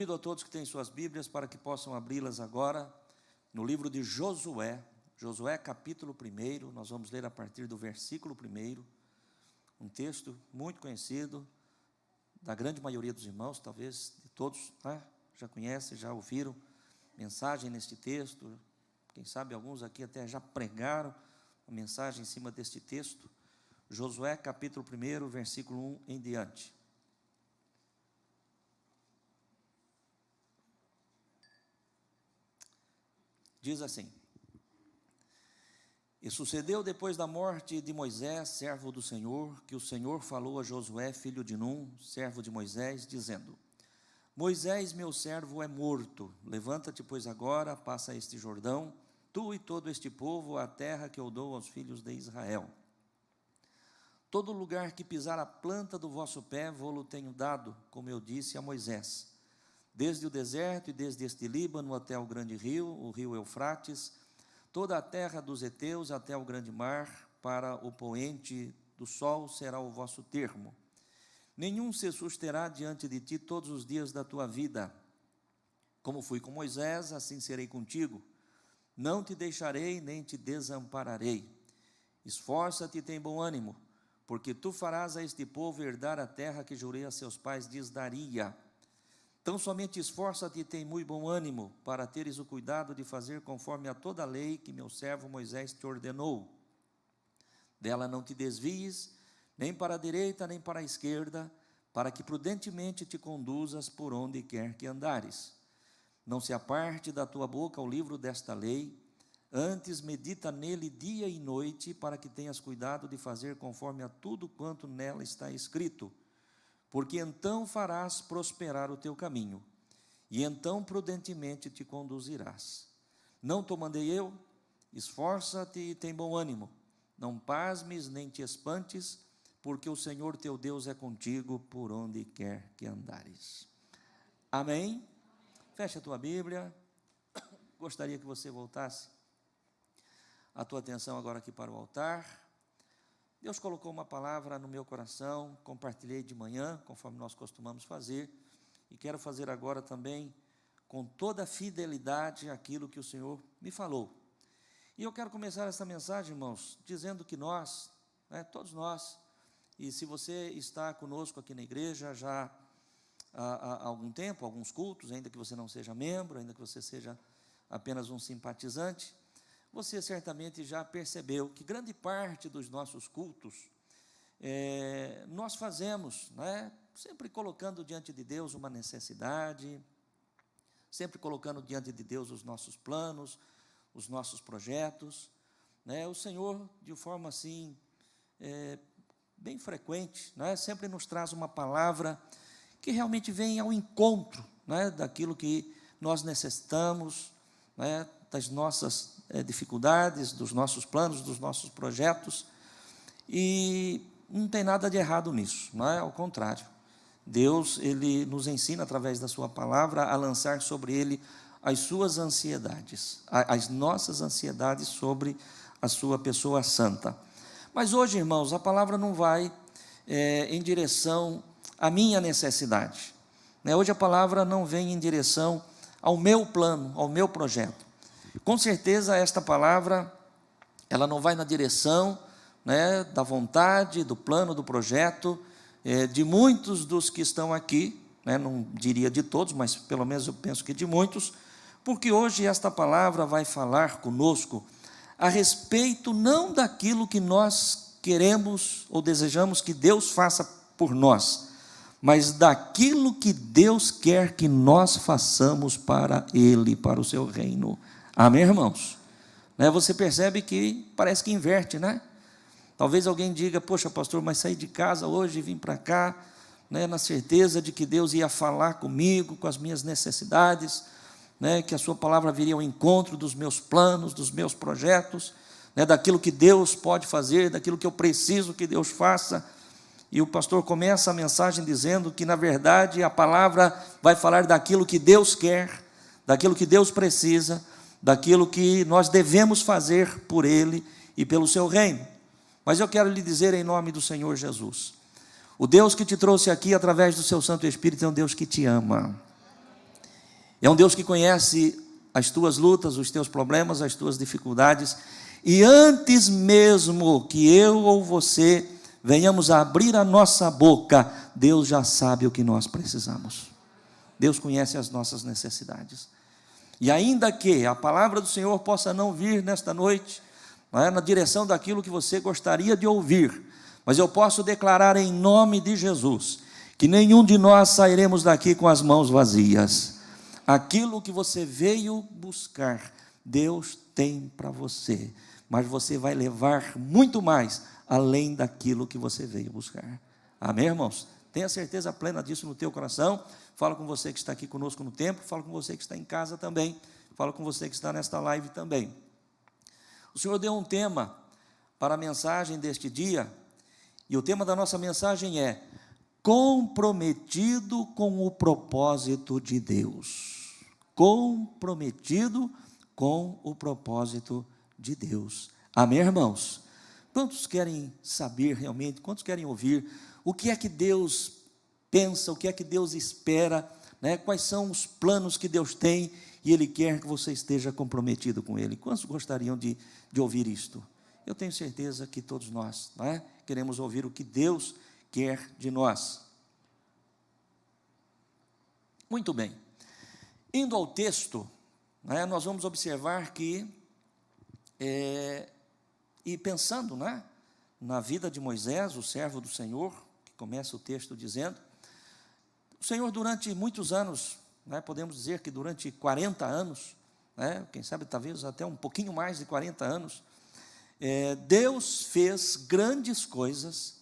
Convido a todos que têm suas Bíblias para que possam abri-las agora no livro de Josué, Josué capítulo 1, nós vamos ler a partir do versículo 1, um texto muito conhecido da grande maioria dos irmãos, talvez de todos, né? Já conhecem, já ouviram mensagem neste texto, quem sabe alguns aqui até já pregaram a mensagem em cima deste texto, Josué capítulo 1, versículo 1 em diante. Diz assim: E sucedeu depois da morte de Moisés, servo do Senhor, que o Senhor falou a Josué, filho de Num, servo de Moisés, dizendo: Moisés, meu servo, é morto. Levanta-te, pois, agora, passa este Jordão, tu e todo este povo, a terra que eu dou aos filhos de Israel. Todo lugar que pisar a planta do vosso pé, vou-lo tenho dado, como eu disse a Moisés. Desde o deserto e desde este Líbano até o grande rio, o rio Eufrates, toda a terra dos heteus até o grande mar, para o poente do sol será o vosso termo. Nenhum se susterá diante de ti todos os dias da tua vida. Como fui com Moisés, assim serei contigo. Não te deixarei, nem te desampararei. Esforça-te e tem bom ânimo, porque tu farás a este povo herdar a terra que jurei a seus pais lhes daria. Então somente esforça-te e tem muito bom ânimo, para teres o cuidado de fazer conforme a toda a lei que meu servo Moisés te ordenou. Dela não te desvies, nem para a direita, nem para a esquerda, para que prudentemente te conduzas por onde quer que andares. Não se aparte da tua boca o livro desta lei, antes medita nele dia e noite, para que tenhas cuidado de fazer conforme a tudo quanto nela está escrito. Porque então farás prosperar o teu caminho, e então prudentemente te conduzirás. Não te mandei eu? Esforça-te e tem bom ânimo. Não pasmes nem te espantes, porque o Senhor teu Deus é contigo por onde quer que andares. Amém? Fecha a tua Bíblia. Gostaria que você voltasse a tua atenção agora aqui para o altar. Deus colocou uma palavra no meu coração, compartilhei de manhã, conforme nós costumamos fazer, e quero fazer agora também, com toda a fidelidade, aquilo que o Senhor me falou. E eu quero começar essa mensagem, irmãos, dizendo que nós, todos nós, e se você está conosco aqui na igreja já há algum tempo, alguns cultos, ainda que você não seja membro, ainda que você seja apenas um simpatizante, você certamente já percebeu que grande parte dos nossos cultos nós fazemos, sempre colocando diante de Deus uma necessidade, sempre colocando diante de Deus os nossos planos, os nossos projetos. O Senhor, de forma assim, bem frequente, sempre nos traz uma palavra que realmente vem ao encontro daquilo que nós necessitamos, das nossas dificuldades, dos nossos planos, dos nossos projetos, e não tem nada de errado nisso, ao contrário. Deus, Ele nos ensina através da sua palavra a lançar sobre Ele as suas ansiedades, as nossas ansiedades sobre a sua pessoa santa. Mas hoje, irmãos, a palavra não vai em direção à minha necessidade, Hoje a palavra não vem em direção ao meu plano, ao meu projeto. Com certeza esta palavra, ela não vai na direção da vontade, do plano, do projeto, de muitos dos que estão aqui, não diria de todos, mas pelo menos eu penso que de muitos, porque hoje esta palavra vai falar conosco a respeito não daquilo que nós queremos ou desejamos que Deus faça por nós, mas daquilo que Deus quer que nós façamos para Ele, para o seu reino. Amém, irmãos? Você percebe que parece que inverte, Talvez alguém diga: poxa, pastor, mas saí de casa hoje e vim para cá, na certeza de que Deus ia falar comigo, com as minhas necessidades, que a sua palavra viria ao encontro dos meus planos, dos meus projetos, daquilo que Deus pode fazer, daquilo que eu preciso que Deus faça. E o pastor começa a mensagem dizendo que, na verdade, a palavra vai falar daquilo que Deus quer, daquilo que Deus precisa, daquilo que nós devemos fazer por Ele e pelo seu reino. Mas eu quero lhe dizer em nome do Senhor Jesus, o Deus que te trouxe aqui através do seu Santo Espírito é um Deus que te ama. É um Deus que conhece as tuas lutas, os teus problemas, as tuas dificuldades, e antes mesmo que eu ou você venhamos a abrir a nossa boca, Deus já sabe o que nós precisamos. Deus conhece as nossas necessidades. E ainda que a palavra do Senhor possa não vir nesta noite, não é, na direção daquilo que você gostaria de ouvir, mas eu posso declarar em nome de Jesus, que nenhum de nós sairemos daqui com as mãos vazias. Aquilo que você veio buscar, Deus tem para você, mas você vai levar muito mais além daquilo que você veio buscar. Amém, irmãos? Tenha certeza plena disso no teu coração. Fala com você que está aqui conosco no templo, fala com você que está em casa também, fala com você que está nesta live também. O Senhor deu um tema para a mensagem deste dia, e o tema da nossa mensagem é: comprometido com o propósito de Deus. Comprometido com o propósito de Deus. Amém, irmãos? Quantos querem saber realmente, quantos querem ouvir o que é que Deus pensa, o que é que Deus espera, né? Quais são os planos que Deus tem, e Ele quer que você esteja comprometido com Ele? Quantos gostariam de ouvir isto? Eu tenho certeza que todos nós, não é? Queremos ouvir o que Deus quer de nós. Muito bem. Indo ao texto, né, nós vamos observar que, e pensando, né, na vida de Moisés, o servo do Senhor, que começa o texto dizendo, o Senhor durante muitos anos, né, podemos dizer que durante 40 anos, né, quem sabe talvez até um pouquinho mais de 40 anos, Deus fez grandes coisas,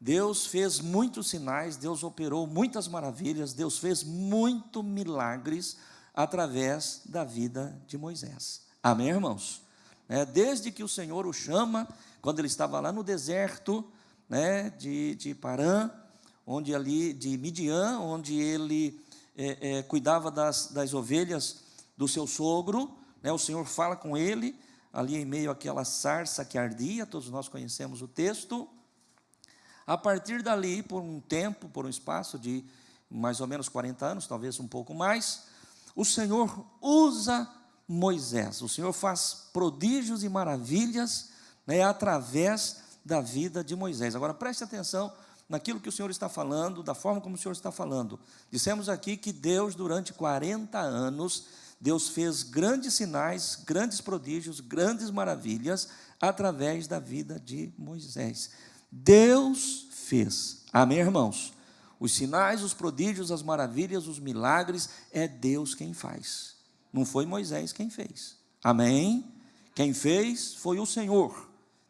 Deus fez muitos sinais, Deus operou muitas maravilhas, Deus fez muitos milagres através da vida de Moisés. Amém, irmãos? Desde que o Senhor o chama, quando ele estava lá no deserto, né, de Parã, onde ali, de Midian, onde ele cuidava das ovelhas do seu sogro, né, o Senhor fala com ele, ali em meio àquela sarça que ardia, todos nós conhecemos o texto. A partir dali, por um tempo, por um espaço de mais ou menos 40 anos, talvez um pouco mais, o Senhor usa Moisés, o Senhor faz prodígios e maravilhas, né, através da vida de Moisés. Agora preste atenção naquilo que o Senhor está falando, da forma como o Senhor está falando. Dissemos aqui que Deus, durante 40 anos, Deus fez grandes sinais, grandes prodígios, grandes maravilhas, através da vida de Moisés. Deus fez. Amém, irmãos? Os sinais, os prodígios, as maravilhas, os milagres, é Deus quem faz. Não foi Moisés quem fez. Amém? Quem fez foi o Senhor.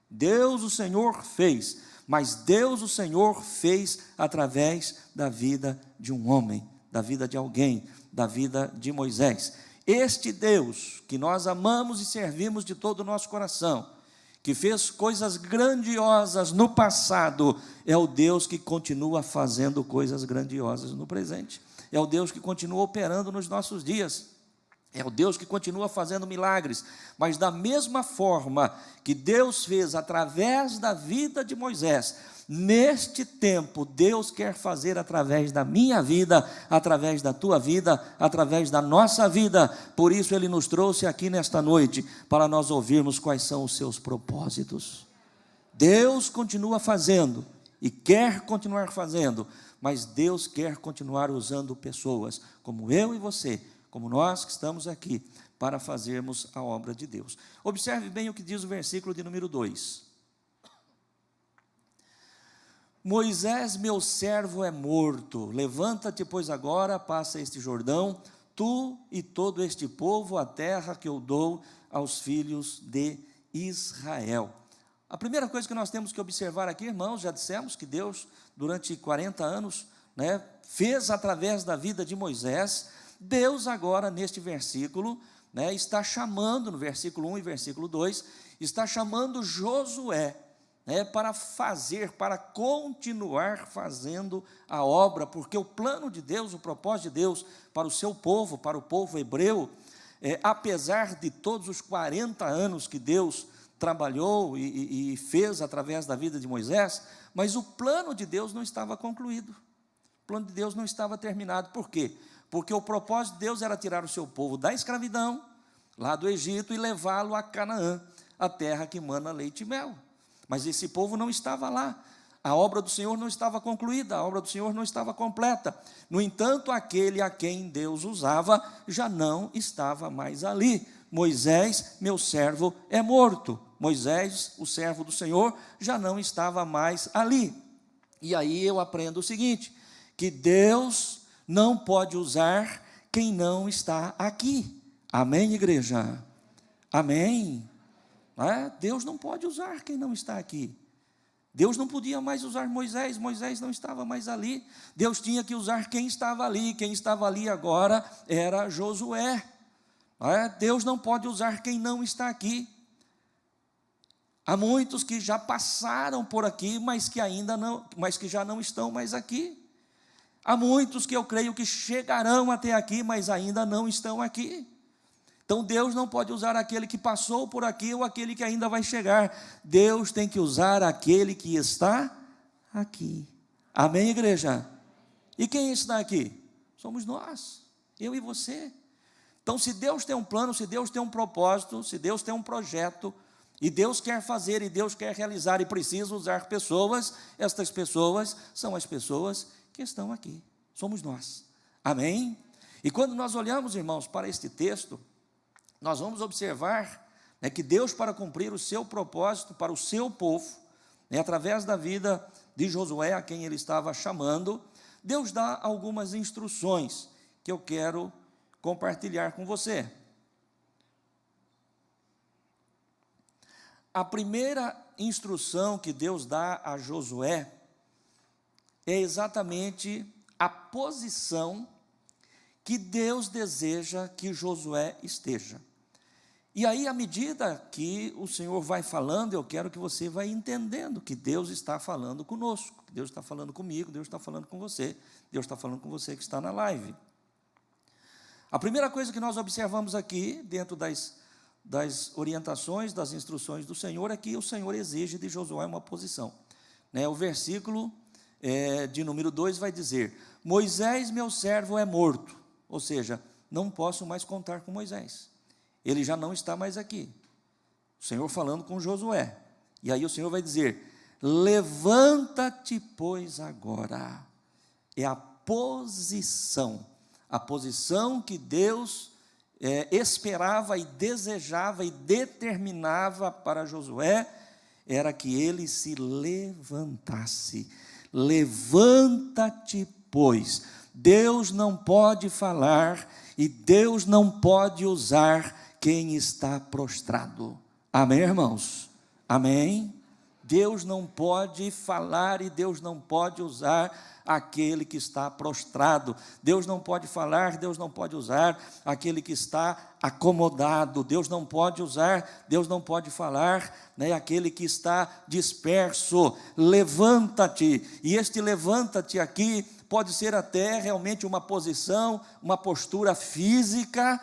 Deus, o Senhor, fez. Mas Deus, o Senhor, fez através da vida de um homem, da vida de alguém, da vida de Moisés. Este Deus, que nós amamos e servimos de todo o nosso coração, que fez coisas grandiosas no passado, é o Deus que continua fazendo coisas grandiosas no presente. É o Deus que continua operando nos nossos dias. É o Deus que continua fazendo milagres. Mas da mesma forma que Deus fez através da vida de Moisés, neste tempo, Deus quer fazer através da minha vida, através da tua vida, através da nossa vida. Por isso Ele nos trouxe aqui nesta noite, para nós ouvirmos quais são os seus propósitos. Deus continua fazendo, e quer continuar fazendo, mas Deus quer continuar usando pessoas, como eu e você, como nós que estamos aqui, para fazermos a obra de Deus. Observe bem o que diz o versículo de número 2. Moisés, meu servo, é morto. Levanta-te, pois agora passa este Jordão, tu e todo este povo, a terra que eu dou aos filhos de Israel. A primeira coisa que nós temos que observar aqui, irmãos, já dissemos que Deus, durante 40 anos, né, fez através da vida de Moisés. Deus agora, neste versículo, né, está chamando, no versículo 1 e versículo 2, está chamando Josué, para fazer, para continuar fazendo a obra, porque o plano de Deus, o propósito de Deus para o seu povo, para o povo hebreu, apesar de todos os 40 anos que Deus trabalhou e fez através da vida de Moisés, mas o plano de Deus não estava concluído, o plano de Deus não estava terminado. Por quê? porque o propósito de Deus era tirar o seu povo da escravidão, lá do Egito, e levá-lo a Canaã, a terra que mana leite e mel. Mas esse povo não estava lá. A obra do Senhor não estava concluída, a obra do Senhor não estava completa. No entanto, aquele a quem Deus usava já não estava mais ali. Moisés, meu servo, é morto. Moisés, o servo do Senhor, já não estava mais ali. E aí eu aprendo o seguinte, que Deus não pode usar quem não está aqui. Amém, igreja? Amém? Deus não pode usar quem não está aqui. Deus não podia mais usar Moisés, Moisés não estava mais ali. Deus tinha que usar quem estava ali. Quem estava ali agora era Josué. Deus não pode usar quem não está aqui. Há muitos que já passaram por aqui, mas que já não estão mais aqui. Há muitos que eu creio que chegarão até aqui, mas ainda não estão aqui. Então Deus não pode usar aquele que passou por aqui ou aquele que ainda vai chegar. Deus tem que usar aquele que está aqui. Amém, igreja? E quem está aqui? Somos nós, eu e você. Então, se Deus tem um plano, se Deus tem um propósito, se Deus tem um projeto, e Deus quer fazer, e Deus quer realizar, e precisa usar pessoas, estas pessoas são as pessoas que estão aqui. Somos nós. Amém? E quando nós olhamos, irmãos, para este texto, nós vamos observar que Deus, para cumprir o seu propósito para o seu povo, através da vida de Josué, a quem ele estava chamando, Deus dá algumas instruções que eu quero compartilhar com você. A primeira instrução que Deus dá a Josué é exatamente a posição que Deus deseja que Josué esteja. E aí, à medida que o Senhor vai falando, eu quero que você vá entendendo que Deus está falando conosco, que Deus está falando comigo, Deus está falando com você, Deus está falando com você que está na live. A primeira coisa que nós observamos aqui, dentro das orientações, das instruções do Senhor, é que o Senhor exige de Josué uma posição. O versículo de número 2 vai dizer, Moisés, meu servo, é morto. Ou seja, não posso mais contar com Moisés. Ele já não está mais aqui. O Senhor falando com Josué. E aí o Senhor vai dizer, levanta-te, pois, agora. É a posição que Deus esperava e desejava e determinava para Josué, era que ele se levantasse. Levanta-te, pois. Deus não pode falar e Deus não pode usar quem está prostrado. Amém, irmãos? Amém? Deus não pode falar e Deus não pode usar aquele que está prostrado. Deus não pode falar, Deus não pode usar aquele que está acomodado. Deus não pode usar, Deus não pode falar, aquele que está disperso. Levanta-te. E este levanta-te aqui pode ser até realmente uma posição, uma postura física,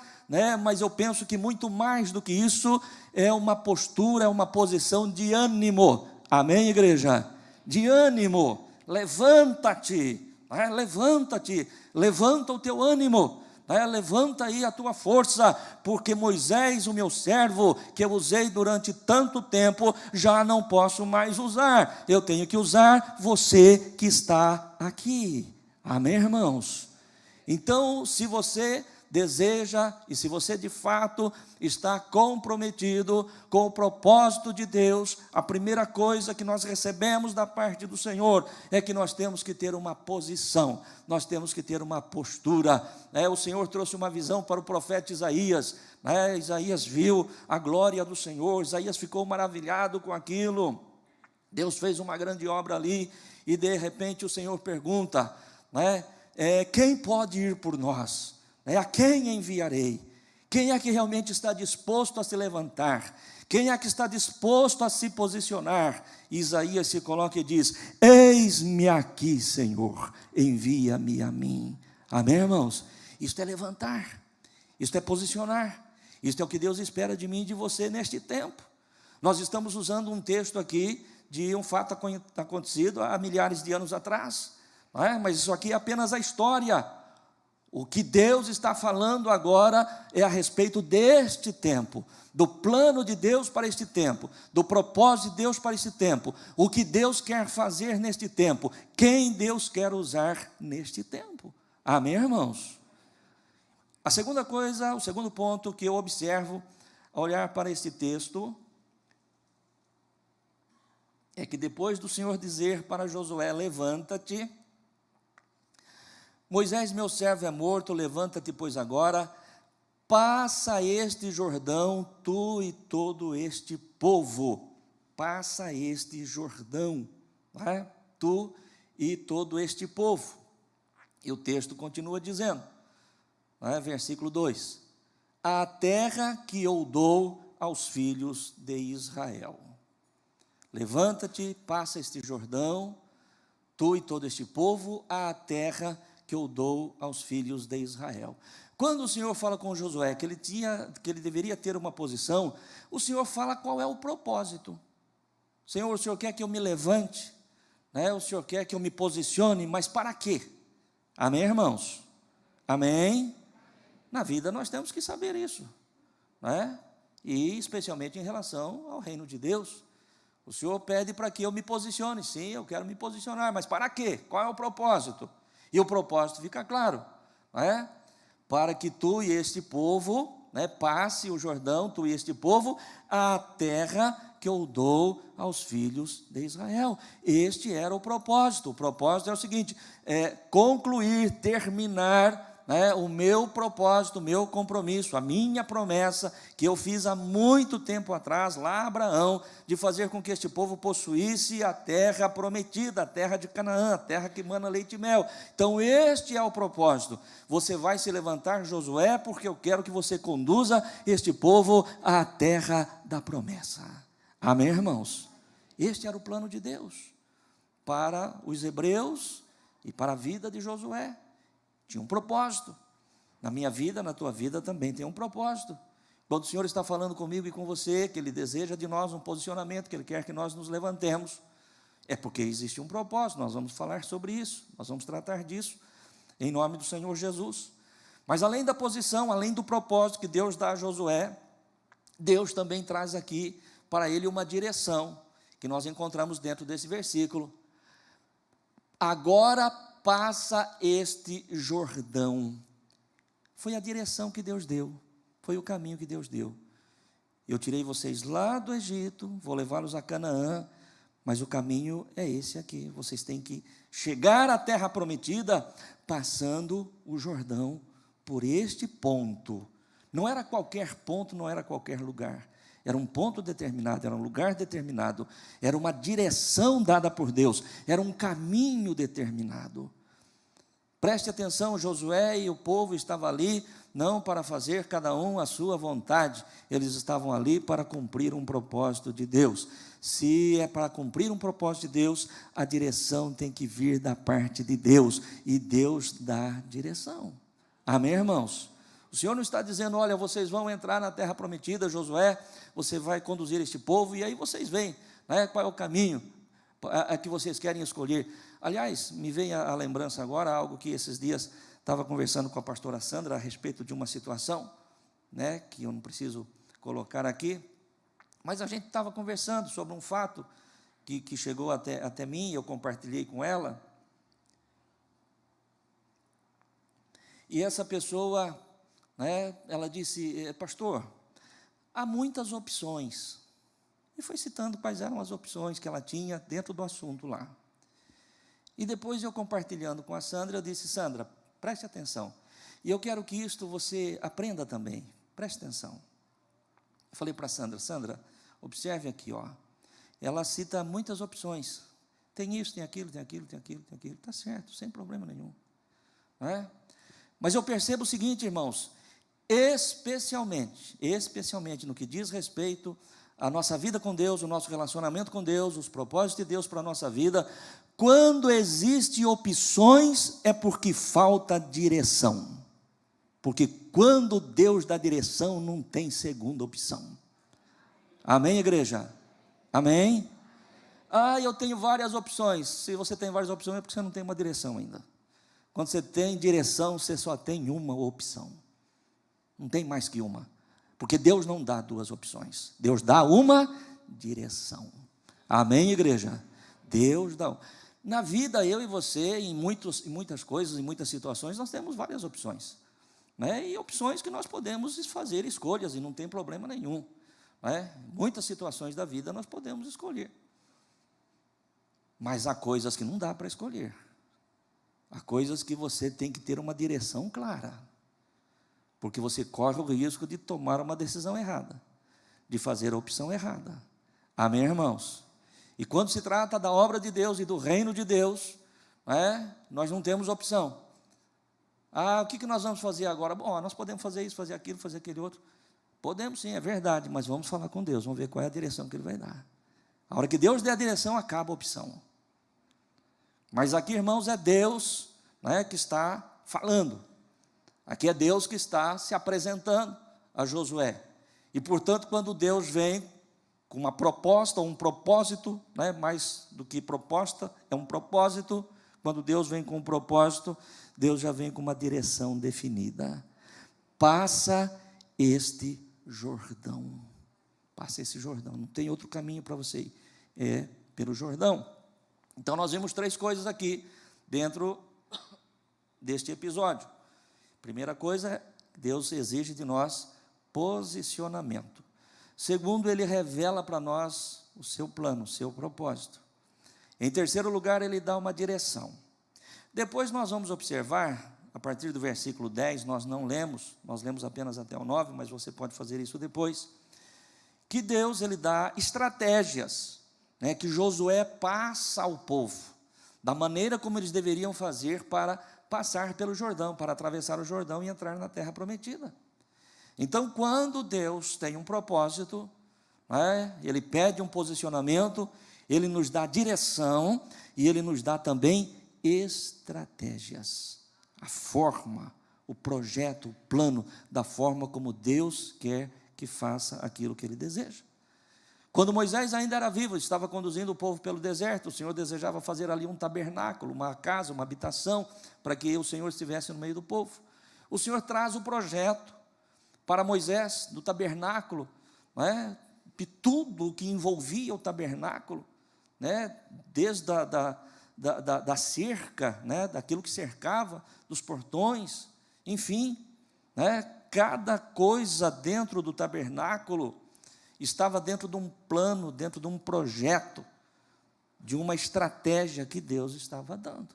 mas eu penso que muito mais do que isso é uma postura, é uma posição de ânimo. Amém, igreja? De ânimo. Levanta-te, levanta-te, levanta o teu ânimo, levanta aí a tua força, porque Moisés, o meu servo, que eu usei durante tanto tempo, já não posso mais usar. Eu tenho que usar você que está aqui. Amém, irmãos? Então, se você deseja, e se você de fato está comprometido com o propósito de Deus, a primeira coisa que nós recebemos da parte do Senhor é que nós temos que ter uma posição, nós temos que ter uma postura. O Senhor trouxe uma visão para o profeta Isaías, Isaías viu a glória do Senhor, Isaías ficou maravilhado com aquilo. Deus fez uma grande obra ali, e de repente o Senhor pergunta, quem pode ir por nós? A quem enviarei? Quem é que realmente está disposto a se levantar? Quem é que está disposto a se posicionar? Isaías se coloca e diz, eis-me aqui, Senhor, envia-me a mim. Amém, irmãos? Isto é levantar, isto é posicionar, isto é o que Deus espera de mim e de você neste tempo. Nós estamos usando um texto aqui de um fato acontecido há milhares de anos atrás, mas isso aqui é apenas a história. O que Deus está falando agora é a respeito deste tempo, do plano de Deus para este tempo, do propósito de Deus para este tempo, o que Deus quer fazer neste tempo, quem Deus quer usar neste tempo. Amém, irmãos? A segunda coisa, o segundo ponto que eu observo ao olhar para este texto, é que depois do Senhor dizer para Josué: levanta-te, Moisés meu servo é morto, levanta-te pois agora, passa este Jordão, tu e todo este povo, passa este Jordão, tu e todo este povo. E o texto continua dizendo, versículo 2, a terra que eu dou aos filhos de Israel. Levanta-te, passa este Jordão, tu e todo este povo, à terra que eu dou aos filhos de Israel. Quando o Senhor fala com Josué que ele deveria ter uma posição, o Senhor fala qual é o propósito. Senhor, o Senhor quer que eu me levante, o Senhor quer que eu me posicione, mas para quê? Amém, irmãos? Amém? Na vida nós temos que saber isso, e especialmente em relação ao reino de Deus. O Senhor pede para que eu me posicione, sim, eu quero me posicionar, mas para quê? Qual é o propósito? E o propósito fica claro, para que tu e este povo, passe o Jordão, tu e este povo, a terra que eu dou aos filhos de Israel. Este era o propósito é o seguinte, concluir, terminar, o meu propósito, o meu compromisso, a minha promessa, que eu fiz há muito tempo atrás, lá a Abraão, de fazer com que este povo possuísse a terra prometida, a terra de Canaã, a terra que mana leite e mel. Então este é o propósito. Você vai se levantar, Josué, porque eu quero que você conduza este povo à terra da promessa. Amém, irmãos? Este era o plano de Deus para os hebreus e para a vida de Josué. Tinha um propósito. Na minha vida, na tua vida também tem um propósito. Quando o Senhor está falando comigo e com você, que Ele deseja de nós um posicionamento, que Ele quer que nós nos levantemos, é porque existe um propósito. Nós vamos falar sobre isso, nós vamos tratar disso, em nome do Senhor Jesus. Mas além da posição, além do propósito que Deus dá a Josué, Deus também traz aqui para ele uma direção, que nós encontramos dentro desse versículo. Agora passa este Jordão. Foi a direção que Deus deu, foi o caminho que Deus deu. Eu tirei vocês lá do Egito, vou levá-los a Canaã, mas o caminho é esse aqui. Vocês têm que chegar à terra prometida, passando o Jordão por este ponto. Não era qualquer ponto, não era qualquer lugar. Era um ponto determinado, era um lugar determinado, era uma direção dada por Deus, era um caminho determinado. Preste atenção, Josué e o povo estavam ali, não para fazer cada um a sua vontade, eles estavam ali para cumprir um propósito de Deus. Se é para cumprir um propósito de Deus, a direção tem que vir da parte de Deus, e Deus dá direção. Amém, irmãos? O Senhor não está dizendo, olha, vocês vão entrar na terra prometida, Josué, você vai conduzir este povo, e aí vocês veem, qual é o caminho que vocês querem escolher. Aliás, me vem a lembrança agora, algo que esses dias estava conversando com a pastora Sandra, a respeito de uma situação, que eu não preciso colocar aqui, mas a gente estava conversando sobre um fato que chegou até mim, eu compartilhei com ela, e essa pessoa, ela disse, pastor, há muitas opções, e foi citando quais eram as opções que ela tinha dentro do assunto lá. E depois eu compartilhando com a Sandra, eu disse, Sandra, preste atenção, e eu quero que isto você aprenda também, preste atenção. Eu falei para a Sandra, observe aqui, ela cita muitas opções, tem isso, tem aquilo, está certo, sem problema nenhum, Mas eu percebo o seguinte, irmãos, especialmente no que diz respeito à nossa vida com Deus, o nosso relacionamento com Deus, os propósitos de Deus para a nossa vida, quando existem opções é porque falta direção, porque quando Deus dá direção não tem segunda opção. Amém, igreja? Amém? Eu tenho várias opções. Se você tem várias opções é porque você não tem uma direção ainda. Quando você tem direção, você só tem uma opção. Não tem mais que uma. Porque Deus não dá duas opções. Deus dá uma direção. Amém, igreja? Deus dá. Na vida, eu e você, em muitas coisas, em muitas situações, nós temos várias opções. Né? E opções que nós podemos fazer escolhas, e não tem problema nenhum. Né? Muitas situações da vida nós podemos escolher. Mas há coisas que não dá para escolher. Há coisas que você tem que ter uma direção clara. Porque você corre o risco de tomar uma decisão errada, de fazer a opção errada. Amém, irmãos? E quando se trata da obra de Deus e do reino de Deus, nós não temos opção. O que nós vamos fazer agora? Bom, nós podemos fazer isso, fazer aquilo, fazer aquele outro. Podemos sim, é verdade, mas vamos falar com Deus, vamos ver qual é a direção que Ele vai dar. A hora que Deus der a direção, acaba a opção. Mas aqui, irmãos, é Deus que está falando. Aqui é Deus que está se apresentando a Josué. E, portanto, quando Deus vem com uma proposta, um propósito, mais do que proposta, é um propósito. Quando Deus vem com um propósito, Deus já vem com uma direção definida. Passa este Jordão. Passa esse Jordão. Não tem outro caminho para você ir. É pelo Jordão. Então, nós vimos 3 coisas aqui dentro deste episódio. Primeira coisa, Deus exige de nós posicionamento. Segundo, Ele revela para nós o seu plano, o seu propósito. Em terceiro lugar, Ele dá uma direção. Depois nós vamos observar, a partir do versículo 10, nós não lemos, nós lemos apenas até o 9, mas você pode fazer isso depois, que Deus, Ele dá estratégias, que Josué passa ao povo, da maneira como eles deveriam fazer para passar pelo Jordão, para atravessar o Jordão e entrar na terra prometida. Então, quando Deus tem um propósito, Ele pede um posicionamento, Ele nos dá direção e Ele nos dá também estratégias, a forma, o projeto, o plano, da forma como Deus quer que faça aquilo que Ele deseja. Quando Moisés ainda era vivo, estava conduzindo o povo pelo deserto, o Senhor desejava fazer ali um tabernáculo, uma casa, uma habitação, para que o Senhor estivesse no meio do povo. O Senhor traz o projeto para Moisés, do tabernáculo, de tudo o que envolvia o tabernáculo, desde da cerca, daquilo que cercava, dos portões, enfim, cada coisa dentro do tabernáculo estava dentro de um plano, dentro de um projeto, de uma estratégia que Deus estava dando.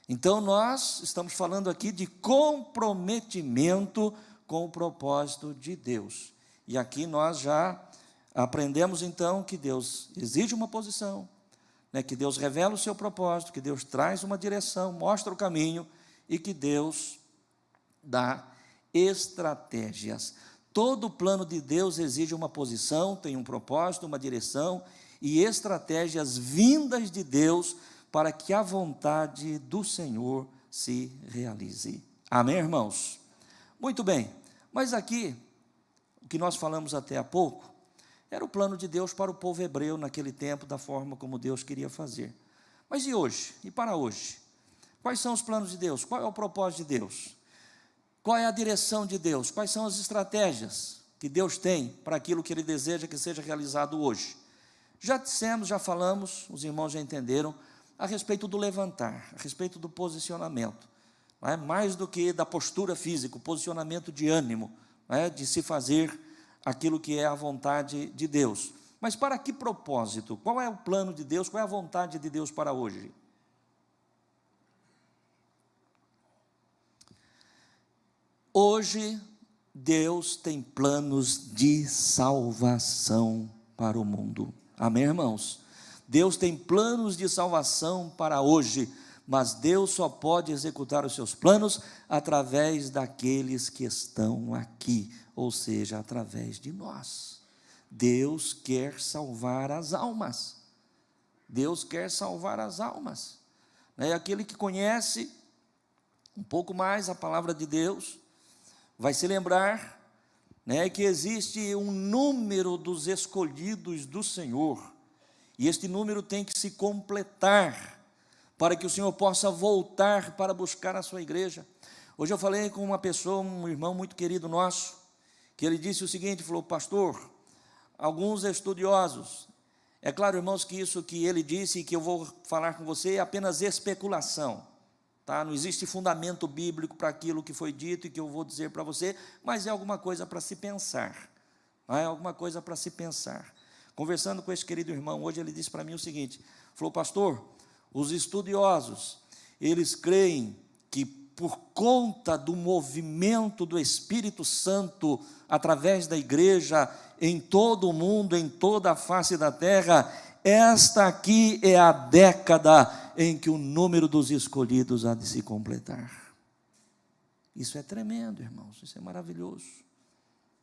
Então, nós estamos falando aqui de comprometimento com o propósito de Deus. E aqui nós já aprendemos, então, que Deus exige uma posição, que Deus revela o seu propósito, que Deus traz uma direção, mostra o caminho, e que Deus dá estratégias. Todo o plano de Deus exige uma posição, tem um propósito, uma direção e estratégias vindas de Deus para que a vontade do Senhor se realize. Amém, irmãos? Muito bem, mas aqui, o que nós falamos até há pouco, era o plano de Deus para o povo hebreu naquele tempo, da forma como Deus queria fazer. Mas e hoje? E para hoje? Quais são os planos de Deus? Qual é o propósito de Deus? Qual é a direção de Deus? Quais são as estratégias que Deus tem para aquilo que Ele deseja que seja realizado hoje? Já dissemos, já falamos, os irmãos já entenderam, a respeito do levantar, a respeito do posicionamento, mais do que da postura física, o posicionamento de ânimo, de se fazer aquilo que é a vontade de Deus. Mas para que propósito? Qual é o plano de Deus? Qual é a vontade de Deus para hoje? Hoje, Deus tem planos de salvação para o mundo. Amém, irmãos? Deus tem planos de salvação para hoje, mas Deus só pode executar os seus planos através daqueles que estão aqui, ou seja, através de nós. Deus quer salvar as almas. Deus quer salvar as almas. Aquele que conhece um pouco mais a palavra de Deus, vai se lembrar, que existe um número dos escolhidos do Senhor, e este número tem que se completar, para que o Senhor possa voltar para buscar a sua igreja. Hoje eu falei com uma pessoa, um irmão muito querido nosso, que ele disse o seguinte, falou: pastor, alguns estudiosos, é claro, irmãos, que isso que ele disse e que eu vou falar com você é apenas especulação, tá? Não existe fundamento bíblico para aquilo que foi dito e que eu vou dizer para você, mas é alguma coisa para se pensar, é alguma coisa para se pensar. Conversando com esse querido irmão, hoje ele disse para mim o seguinte, falou: pastor, os estudiosos, eles creem que por conta do movimento do Espírito Santo, através da igreja, em todo o mundo, em toda a face da terra, esta aqui é a década em que o número dos escolhidos há de se completar. Isso é tremendo, irmãos, isso é maravilhoso,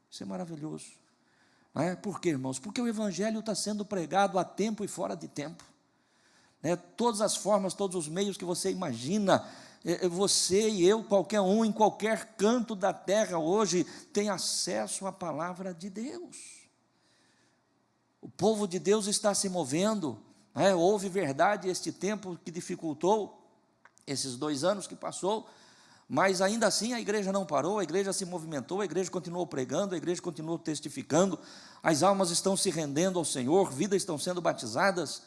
isso é maravilhoso. Por quê, irmãos? Porque o Evangelho está sendo pregado a tempo e fora de tempo. Todas as formas, todos os meios que você imagina, você e eu, qualquer um, em qualquer canto da terra hoje, tem acesso à palavra de Deus. O povo de Deus está se movendo, houve verdade este tempo que dificultou, esses 2 anos que passou, mas ainda assim a igreja não parou, a igreja se movimentou, a igreja continuou pregando, a igreja continuou testificando, as almas estão se rendendo ao Senhor, vidas estão sendo batizadas.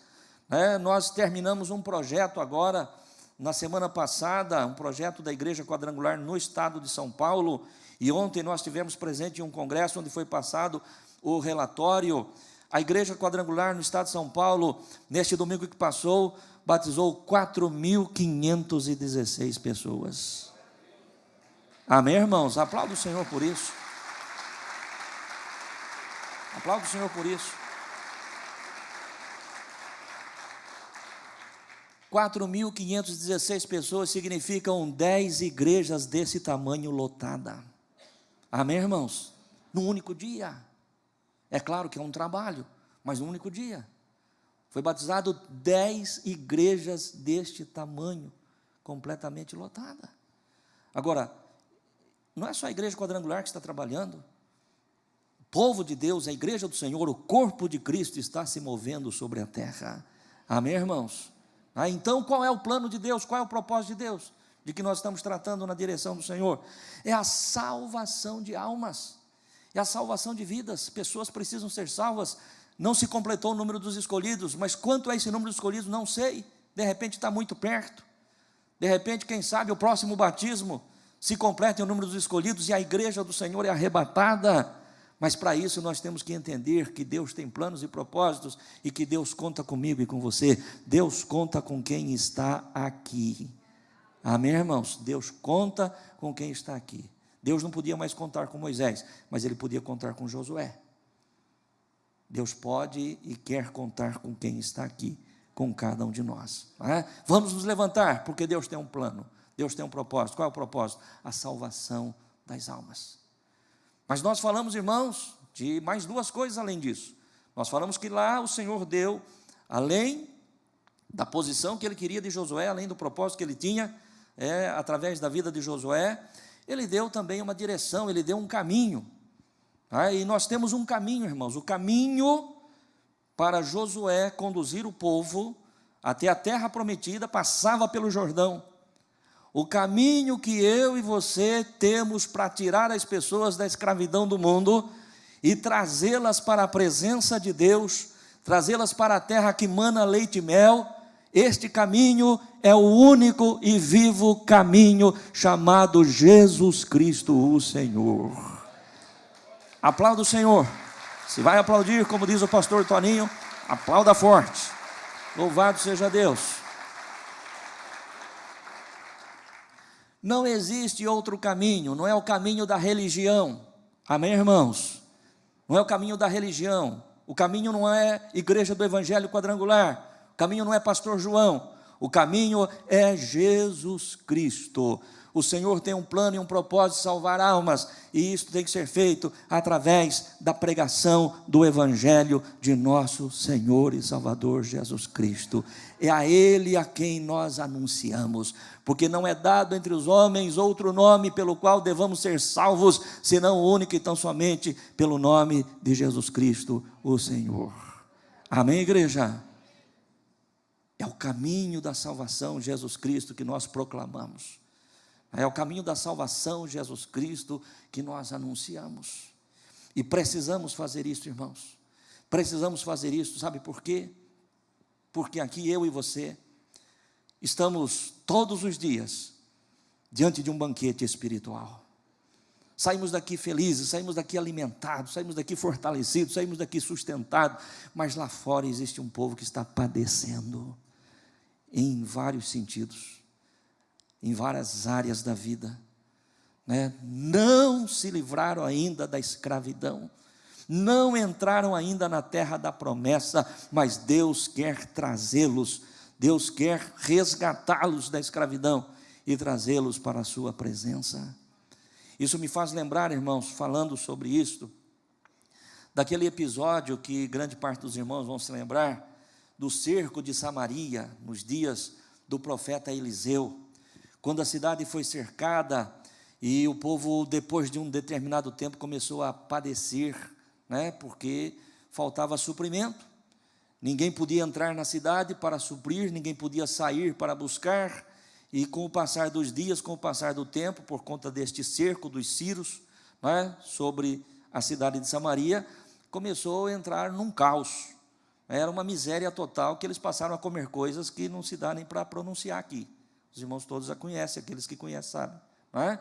Nós terminamos um projeto agora, na semana passada, um projeto da Igreja Quadrangular no estado de São Paulo, e ontem nós tivemos presente em um congresso onde foi passado o relatório. A Igreja Quadrangular no estado de São Paulo, neste domingo que passou, batizou 4.516 pessoas. Amém, irmãos? Aplauda o Senhor por isso. Aplauda o Senhor por isso. 4.516 pessoas significam 10 igrejas desse tamanho lotada. Amém, irmãos? Num único dia. É claro que é um trabalho, mas num único dia. Foi batizado 10 igrejas deste tamanho, completamente lotada. Agora, não é só a Igreja Quadrangular que está trabalhando. O povo de Deus, a igreja do Senhor, o corpo de Cristo está se movendo sobre a terra. Amém, irmãos? Então, qual é o plano de Deus? Qual é o propósito de Deus? De que nós estamos tratando na direção do Senhor? É a salvação de almas, é a salvação de vidas. Pessoas precisam ser salvas. Não se completou o número dos escolhidos, mas quanto é esse número dos escolhidos, não sei. De repente está muito perto. De repente, quem sabe, o próximo batismo se completa o número dos escolhidos e a igreja do Senhor é arrebatada. Mas para isso nós temos que entender que Deus tem planos e propósitos e que Deus conta comigo e com você. Deus conta com quem está aqui. Amém, irmãos? Deus conta com quem está aqui. Deus não podia mais contar com Moisés, mas ele podia contar com Josué. Deus pode e quer contar com quem está aqui, com cada um de nós. Vamos nos levantar, porque Deus tem um plano, Deus tem um propósito. Qual é o propósito? A salvação das almas. Mas nós falamos, irmãos, de mais 2 coisas além disso. Nós falamos que lá o Senhor deu, além da posição que ele queria de Josué, além do propósito que ele tinha, através da vida de Josué, ele deu também uma direção, ele deu um caminho. E nós temos um caminho, irmãos, o caminho para Josué conduzir o povo até a terra prometida, passava pelo Jordão. O caminho que eu e você temos para tirar as pessoas da escravidão do mundo e trazê-las para a presença de Deus, trazê-las para a terra que mana leite e mel, este caminho é o único e vivo caminho chamado Jesus Cristo, o Senhor. Aplauda o Senhor. Se vai aplaudir, como diz o pastor Toninho, aplauda forte. Louvado seja Deus. Não existe outro caminho, não é o caminho da religião. Amém, irmãos? Não é o caminho da religião. O caminho não é Igreja do Evangelho Quadrangular. O caminho não é Pastor João. O caminho é Jesus Cristo. O Senhor tem um plano e um propósito de salvar almas, e isso tem que ser feito através da pregação do Evangelho de nosso Senhor e Salvador Jesus Cristo. É a Ele a quem nós anunciamos, porque não é dado entre os homens outro nome pelo qual devamos ser salvos, senão o único e tão somente pelo nome de Jesus Cristo, o Senhor. Amém, igreja? É o caminho da salvação, Jesus Cristo, que nós proclamamos. É o caminho da salvação, Jesus Cristo, que nós anunciamos. E precisamos fazer isso, irmãos. Precisamos fazer isso, sabe por quê? Porque aqui eu e você estamos todos os dias diante de um banquete espiritual. Saímos daqui felizes, saímos daqui alimentados, saímos daqui fortalecidos, saímos daqui sustentados, mas lá fora existe um povo que está padecendo em vários sentidos, em várias áreas da vida, né? Não se livraram ainda da escravidão, não entraram ainda na terra da promessa, mas Deus quer trazê-los, Deus quer resgatá-los da escravidão e trazê-los para a sua presença. Isso me faz lembrar, irmãos, falando sobre isto, daquele episódio que grande parte dos irmãos vão se lembrar, do cerco de Samaria, nos dias do profeta Eliseu, quando a cidade foi cercada e o povo, depois de um determinado tempo, começou a padecer, né, porque faltava suprimento. Ninguém podia entrar na cidade para suprir, ninguém podia sair para buscar, e com o passar dos dias, com o passar do tempo, por conta deste cerco dos sírios, né, sobre a cidade de Samaria, começou a entrar num caos. Era uma miséria total, que eles passaram a comer coisas que não se dá nem para pronunciar aqui. Os irmãos todos a conhecem, aqueles que conhecem sabem, não é?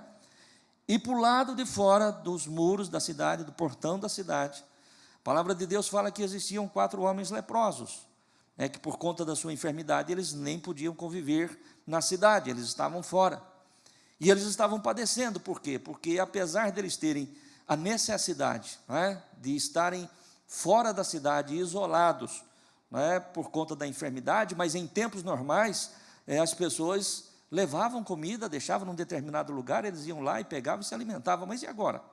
E por lado de fora dos muros da cidade, do portão da cidade, a palavra de Deus fala que existiam 4 homens leprosos, que por conta da sua enfermidade eles nem podiam conviver na cidade, eles estavam fora. E eles estavam padecendo, por quê? Porque apesar deles terem a necessidade, de estarem fora da cidade, isolados, por conta da enfermidade, mas em tempos normais, as pessoas levavam comida, deixavam num determinado lugar, eles iam lá e pegavam e se alimentavam. Mas e agora?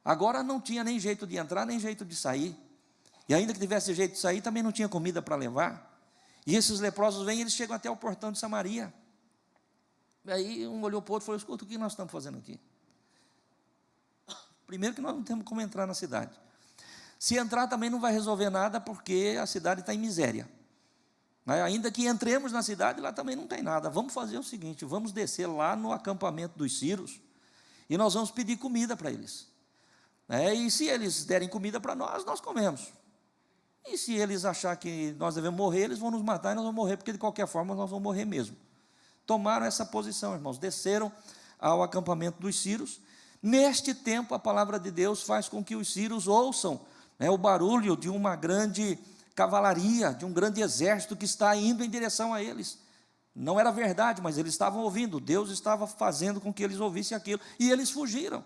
Agora não tinha nem jeito de entrar, nem jeito de sair. E ainda que tivesse jeito de sair, também não tinha comida para levar. E esses leprosos vêm, eles chegam até o portão de Samaria. E aí um olhou para o outro e falou: escuta, o que nós estamos fazendo aqui? Primeiro que nós não temos como entrar na cidade. Se entrar também não vai resolver nada, porque a cidade está em miséria. Ainda que entremos na cidade, lá também não tem nada. Vamos fazer o seguinte, vamos descer lá no acampamento dos sírios, e nós vamos pedir comida para eles. E se eles derem comida para nós, nós comemos. E se eles acharem que nós devemos morrer, eles vão nos matar e nós vamos morrer, porque de qualquer forma nós vamos morrer mesmo. Tomaram essa posição, irmãos, desceram ao acampamento dos sírios. Neste tempo, a palavra de Deus faz com que os sírios ouçam o barulho de uma grande cavalaria, de um grande exército que está indo em direção a eles. Não era verdade, mas eles estavam ouvindo, Deus estava fazendo com que eles ouvissem aquilo, e eles fugiram,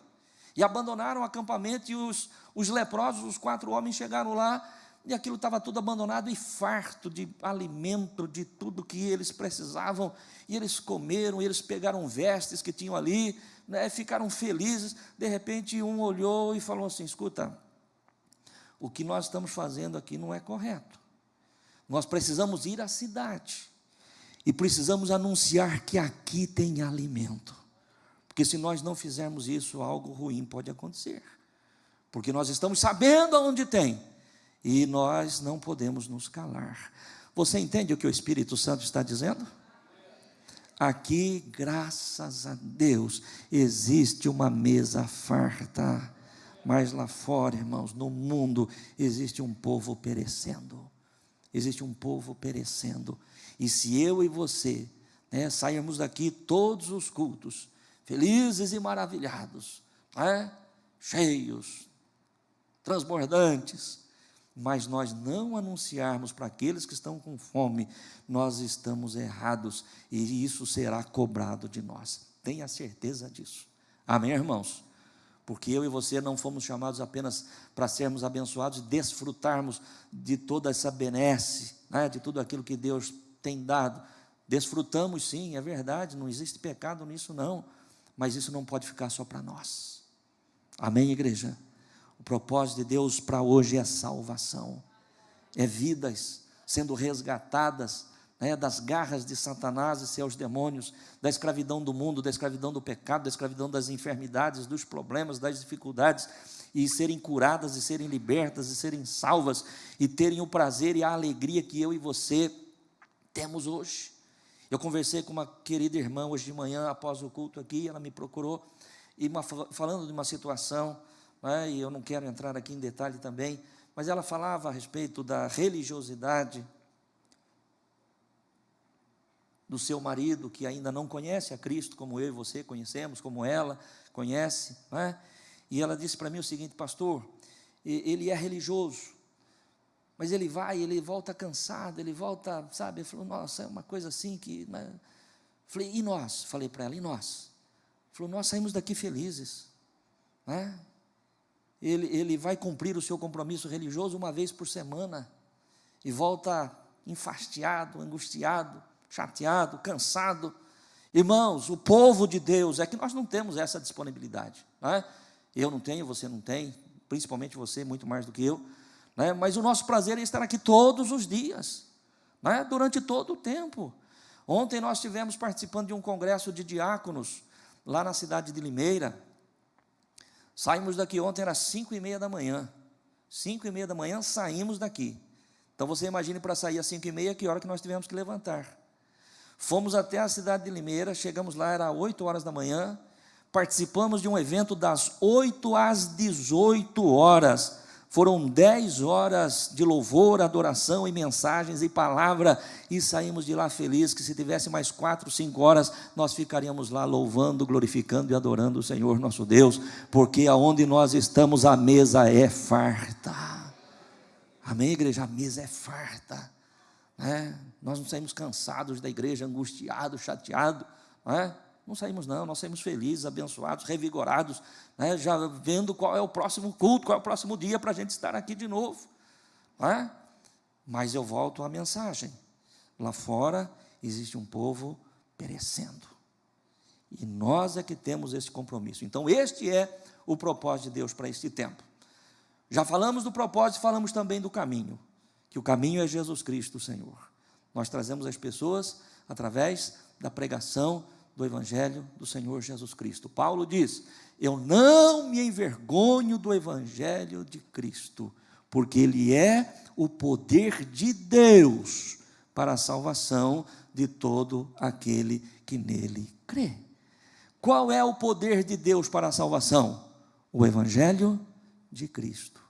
e abandonaram o acampamento, e os leprosos, os 4 homens chegaram lá, e aquilo estava tudo abandonado e farto de alimento, de tudo que eles precisavam, e eles comeram, e eles pegaram vestes que tinham ali, ficaram felizes. De repente um olhou e falou assim: escuta, o que nós estamos fazendo aqui não é correto, nós precisamos ir à cidade, e precisamos anunciar que aqui tem alimento, porque se nós não fizermos isso, algo ruim pode acontecer, porque nós estamos sabendo aonde tem, e nós não podemos nos calar. Você entende o que o Espírito Santo está dizendo? Aqui, graças a Deus, existe uma mesa farta, mas lá fora, irmãos, no mundo, existe um povo perecendo, existe um povo perecendo, e se eu e você, sairmos daqui todos os cultos, felizes e maravilhados, cheios, transbordantes, mas nós não anunciarmos para aqueles que estão com fome, nós estamos errados, e isso será cobrado de nós, tenha certeza disso, amém, irmãos? Porque eu e você não fomos chamados apenas para sermos abençoados e desfrutarmos de toda essa benesse, de tudo aquilo que Deus tem dado. Desfrutamos sim, é verdade, não existe pecado nisso não, mas isso não pode ficar só para nós. Amém, igreja? O propósito de Deus para hoje é salvação, é vidas sendo resgatadas, das garras de Satanás e seus demônios, da escravidão do mundo, da escravidão do pecado, da escravidão das enfermidades, dos problemas, das dificuldades, e serem curadas, e serem libertas, e serem salvas, e terem o prazer e a alegria que eu e você temos hoje. Eu conversei com uma querida irmã hoje de manhã, após o culto aqui, ela me procurou, e falando de uma situação, né, e eu não quero entrar aqui em detalhe também, mas ela falava a respeito da religiosidade do seu marido, que ainda não conhece a Cristo, como eu e você conhecemos, como ela conhece, né? E ela disse para mim o seguinte: pastor, ele é religioso, mas ele vai, ele volta cansado, ele volta, sabe? Ele falou, nossa, é uma coisa assim que, né? Falei, e nós? Falei para ela, e nós? Falou, nós saímos daqui felizes, né? Ele vai cumprir o seu compromisso religioso uma vez por semana, e volta enfastiado, angustiado, chateado, cansado. Irmãos, o povo de Deus, é que nós não temos essa disponibilidade, né? Eu não tenho, você não tem, principalmente você, muito mais do que eu, né? Mas o nosso prazer é estar aqui todos os dias, né? Durante todo o tempo. Ontem nós estivemos participando de um congresso de diáconos, lá na cidade de Limeira. Saímos daqui ontem, era 5:30 da manhã, 5:30 da manhã saímos daqui. Então você imagine, para sair às 5:30, que hora que nós tivemos que levantar. Fomos até a cidade de Limeira, chegamos lá, era 8 horas da manhã, participamos de um evento das 8 às 18 horas, foram 10 horas de louvor, adoração e mensagens e palavra, e saímos de lá felizes, que se tivesse mais 4, 5 horas, nós ficaríamos lá louvando, glorificando e adorando o Senhor nosso Deus, porque aonde nós estamos a mesa é farta. Amém, igreja? A mesa é farta. Nós não saímos cansados da igreja, angustiados, chateados, não saímos não, nós saímos felizes, abençoados, revigorados, já vendo qual é o próximo culto, qual é o próximo dia para a gente estar aqui de novo, mas eu volto à mensagem, lá fora existe um povo perecendo, e nós é que temos esse compromisso. Então este é o propósito de Deus para este tempo. Já falamos do propósito, falamos também do caminho, que o caminho é Jesus Cristo, o Senhor. Nós trazemos as pessoas através da pregação do Evangelho do Senhor Jesus Cristo. Paulo diz, eu não me envergonho do Evangelho de Cristo, porque ele é o poder de Deus para a salvação de todo aquele que nele crê. Qual é o poder de Deus para a salvação? O Evangelho de Cristo.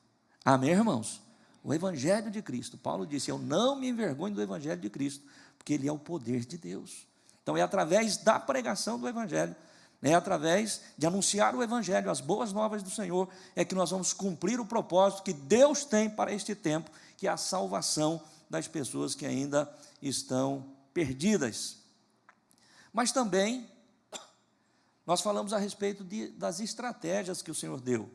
Amém, irmãos? O Evangelho de Cristo. Paulo disse, eu não me envergonho do Evangelho de Cristo, porque ele é o poder de Deus. Então é através da pregação do Evangelho, é através de anunciar o Evangelho, as boas novas do Senhor, é que nós vamos cumprir o propósito que Deus tem para este tempo, que é a salvação das pessoas que ainda estão perdidas. Mas também, nós falamos a respeito das estratégias que o Senhor deu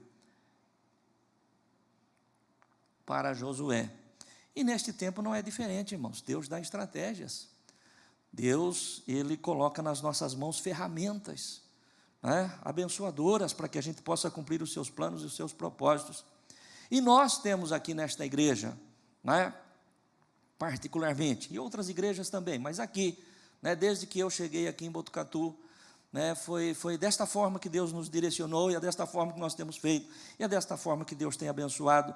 para Josué. E neste tempo não é diferente, irmãos. Deus dá estratégias. Deus, ele coloca nas nossas mãos ferramentas, abençoadoras, para que a gente possa cumprir os seus planos e os seus propósitos. E nós temos aqui nesta igreja, particularmente, e outras igrejas também, mas aqui, desde que eu cheguei aqui em Botucatu, foi desta forma que Deus nos direcionou, e é desta forma que nós temos feito, e é desta forma que Deus tem abençoado.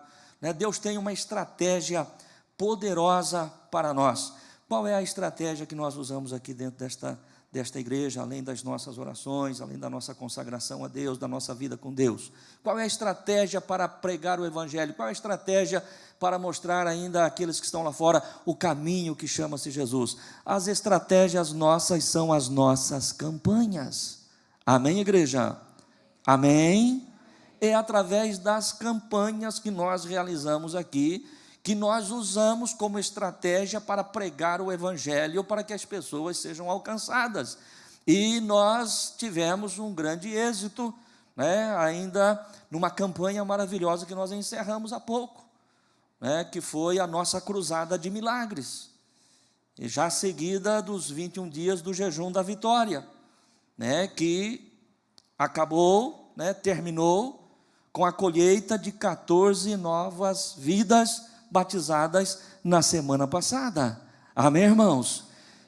Deus tem uma estratégia poderosa para nós. Qual é a estratégia que nós usamos aqui dentro desta igreja, além das nossas orações, além da nossa consagração a Deus, da nossa vida com Deus? Qual é a estratégia para pregar o Evangelho? Qual é a estratégia para mostrar ainda àqueles que estão lá fora o caminho que chama-se Jesus? As estratégias nossas são as nossas campanhas. Amém, igreja? Amém? É através das campanhas que nós realizamos aqui, que nós usamos como estratégia para pregar o Evangelho, para que as pessoas sejam alcançadas. E nós tivemos um grande êxito, ainda numa campanha maravilhosa que nós encerramos há pouco, que foi a nossa cruzada de milagres, e já seguida dos 21 dias do jejum da vitória, que acabou, terminou com a colheita de 14 novas vidas batizadas na semana passada. Amém, irmãos?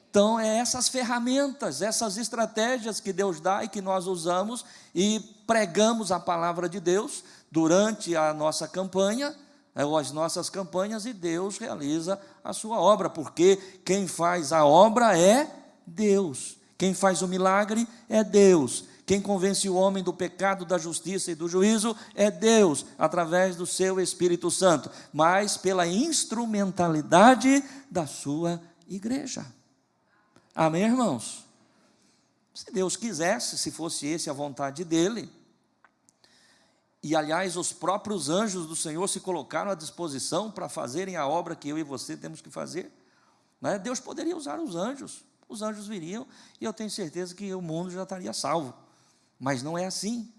Então, é essas ferramentas, essas estratégias que Deus dá e que nós usamos e pregamos a palavra de Deus durante a nossa campanha, as nossas campanhas, e Deus realiza a sua obra, porque quem faz a obra é Deus, quem faz o milagre é Deus, quem convence o homem do pecado, da justiça e do juízo é Deus, através do seu Espírito Santo, mas pela instrumentalidade da sua igreja. Amém, irmãos? Se Deus quisesse, se fosse essa a vontade dele, e aliás os próprios anjos do Senhor se colocaram à disposição para fazerem a obra que eu e você temos que fazer, né? Deus poderia usar os anjos viriam, e eu tenho certeza que o mundo já estaria salvo, mas não é assim.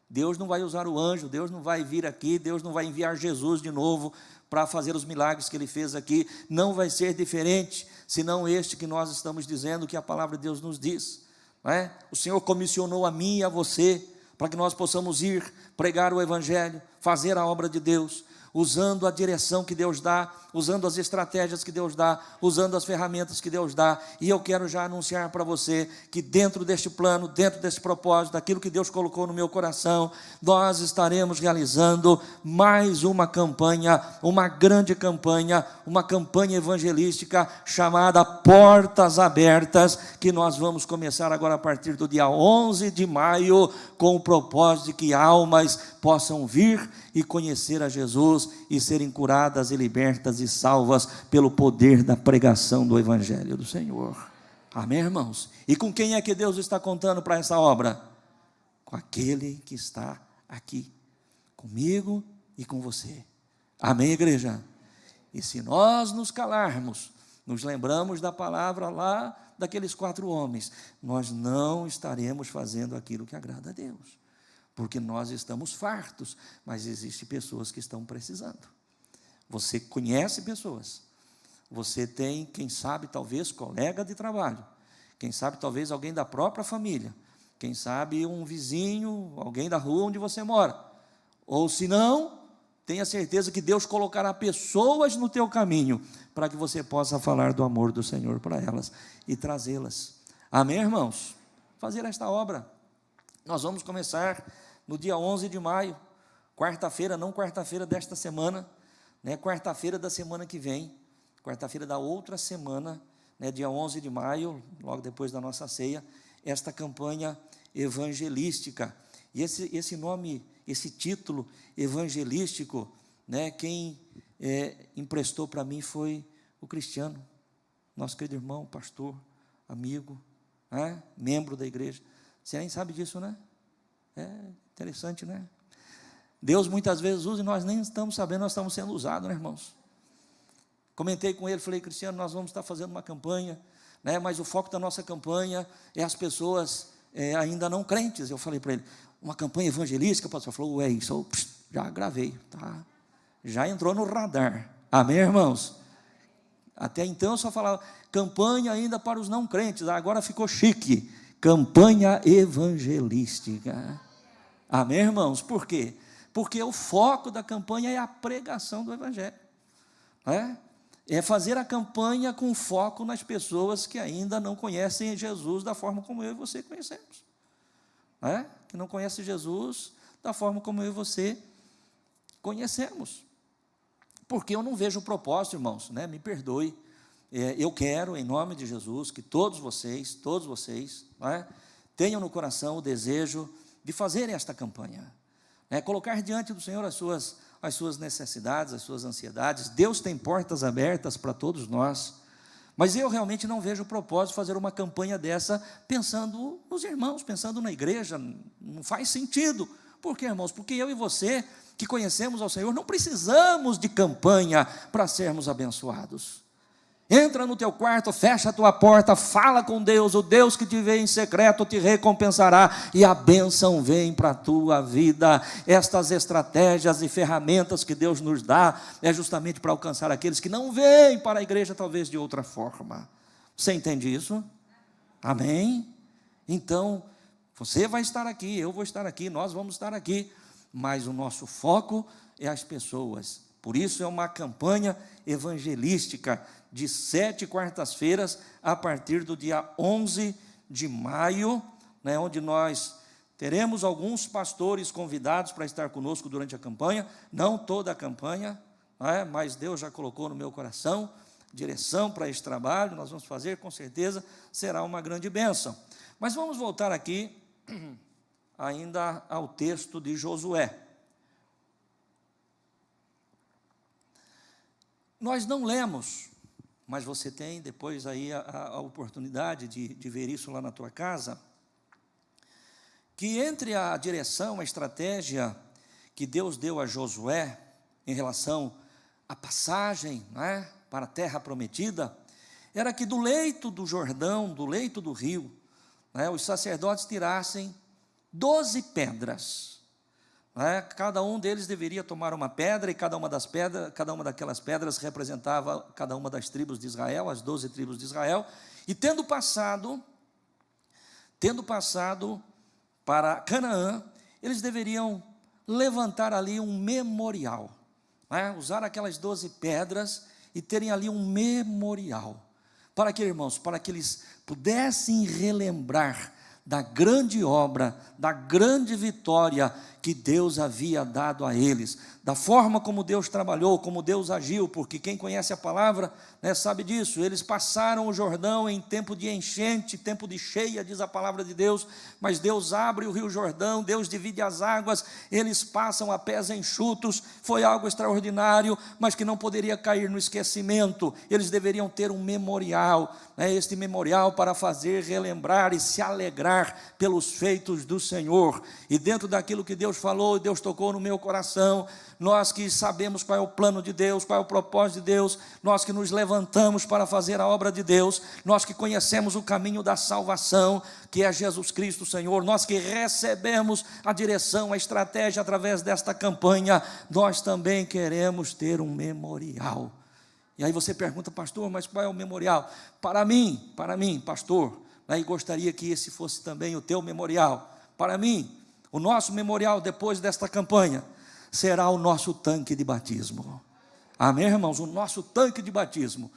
Deus não vai usar o anjo, Deus não vai vir aqui, Deus não vai enviar Jesus de novo para fazer os milagres que Ele fez aqui, não vai ser diferente, senão este que nós estamos dizendo, que a palavra de Deus nos diz, não é? O Senhor comissionou a mim e a você, para que nós possamos ir pregar o Evangelho, fazer a obra de Deus, usando a direção que Deus dá, usando as estratégias que Deus dá, usando as ferramentas que Deus dá. E eu quero já anunciar para você que dentro deste plano, dentro desse propósito, daquilo que Deus colocou no meu coração, nós estaremos realizando mais uma campanha, uma grande campanha, uma campanha evangelística chamada Portas Abertas, que nós vamos começar agora a partir do dia 11 de maio, com o propósito de que almas possam vir e conhecer a Jesus e serem curadas e libertas e salvas pelo poder da pregação do Evangelho do Senhor. Amém, irmãos? E com quem é que Deus está contando para essa obra? Com aquele que está aqui, comigo e com você. Amém, igreja? E se nós nos calarmos, nos lembramos da palavra lá daqueles 4 homens, nós não estaremos fazendo aquilo que agrada a Deus, porque nós estamos fartos, mas existem pessoas que estão precisando. Você conhece pessoas, você tem, quem sabe, talvez colega de trabalho, quem sabe, talvez alguém da própria família, quem sabe um vizinho, alguém da rua onde você mora, ou se não, tenha certeza que Deus colocará pessoas no teu caminho, para que você possa falar do amor do Senhor para elas, e trazê-las. Amém, irmãos? Fazer esta obra, nós vamos começar no dia 11 de maio, quarta-feira, não quarta-feira desta semana, né, quarta-feira da semana que vem, quarta-feira da outra semana, né, dia 11 de maio, logo depois da nossa ceia, esta campanha evangelística. E esse nome, esse título evangelístico, né, quem emprestou para mim foi o Cristiano, nosso querido irmão, pastor, amigo, né, membro da igreja. Você nem sabe disso, né? É interessante, né? Deus muitas vezes usa e nós nem estamos sabendo, nós estamos sendo usados, né, irmãos? Comentei com ele, falei: Cristiano, nós vamos estar fazendo uma campanha, né, mas o foco da nossa campanha é as pessoas ainda não crentes. Eu falei para ele: uma campanha evangelística, pastor? Falou: é isso, eu já gravei, tá? Já entrou no radar. Amém, irmãos? Até então eu só falava campanha ainda para os não crentes, agora ficou chique, campanha evangelística. Amém, irmãos? Por quê? Porque o foco da campanha é a pregação do Evangelho, é fazer a campanha com foco nas pessoas que ainda não conhecem Jesus da forma como eu e você conhecemos, que não conhecem Jesus da forma como eu e você conhecemos, porque eu não vejo o propósito, irmãos, me perdoe, eu quero, em nome de Jesus, que todos vocês, tenham no coração o desejo de fazerem esta campanha, colocar diante do Senhor as suas necessidades, as suas ansiedades. Deus tem portas abertas para todos nós, mas eu realmente não vejo o propósito de fazer uma campanha dessa pensando nos irmãos, pensando na igreja. Não faz sentido. Por quê, irmãos? Porque eu e você, que conhecemos ao Senhor, não precisamos de campanha para sermos abençoados. Entra no teu quarto, fecha a tua porta, fala com Deus, o Deus que te vê em secreto te recompensará, e a bênção vem para a tua vida. Estas estratégias e ferramentas que Deus nos dá, é justamente para alcançar aqueles que não vêm para a igreja, talvez de outra forma. Você entende isso? Amém? Então, você vai estar aqui, eu vou estar aqui, nós vamos estar aqui, mas o nosso foco é as pessoas. Por isso é uma campanha evangelística de 7 quartas-feiras, a partir do dia 11 de maio, onde nós teremos alguns pastores convidados para estar conosco durante a campanha, não toda a campanha, não é? Mas Deus já colocou no meu coração direção para esse trabalho, nós vamos fazer, com certeza, será uma grande bênção. Mas vamos voltar aqui, ainda ao texto de Josué. Nós não lemos, mas você tem depois aí a oportunidade de ver isso lá na tua casa, que entre a direção, a estratégia que Deus deu a Josué em relação à passagem, né, para a terra prometida, era que do leito do Jordão, do leito do rio, né, os sacerdotes tirassem 12 pedras, né, cada um deles deveria tomar uma pedra, e cada uma daquelas pedras representava cada uma das tribos de Israel, as 12 tribos de Israel, e tendo passado para Canaã, eles deveriam levantar ali um memorial, né, usar aquelas 12 pedras e terem ali um memorial. Para que, irmãos? Para que eles pudessem relembrar da grande obra, da grande vitória que Deus havia dado a eles, da forma como Deus trabalhou, como Deus agiu, porque quem conhece a palavra, né, sabe disso. Eles passaram o Jordão em tempo de enchente, tempo de cheia, diz a palavra de Deus, mas Deus abre o rio Jordão, Deus divide as águas, eles passam a pés enxutos. Foi algo extraordinário, mas que não poderia cair no esquecimento. Eles deveriam ter um memorial, né, este memorial para fazer relembrar e se alegrar pelos feitos do Senhor. E dentro daquilo que Deus falou, Deus tocou no meu coração, nós que sabemos qual é o plano de Deus, qual é o propósito de Deus, nós que nos levantamos para fazer a obra de Deus, nós que conhecemos o caminho da salvação, que é Jesus Cristo, Senhor, nós que recebemos a direção, a estratégia através desta campanha, nós também queremos ter um memorial. E aí você pergunta, pastor, mas qual é o memorial? Para mim, pastor, e gostaria que esse fosse também o teu memorial. Para mim, o nosso memorial depois desta campanha será o nosso tanque de batismo. Amém, irmãos? O nosso tanque de batismo.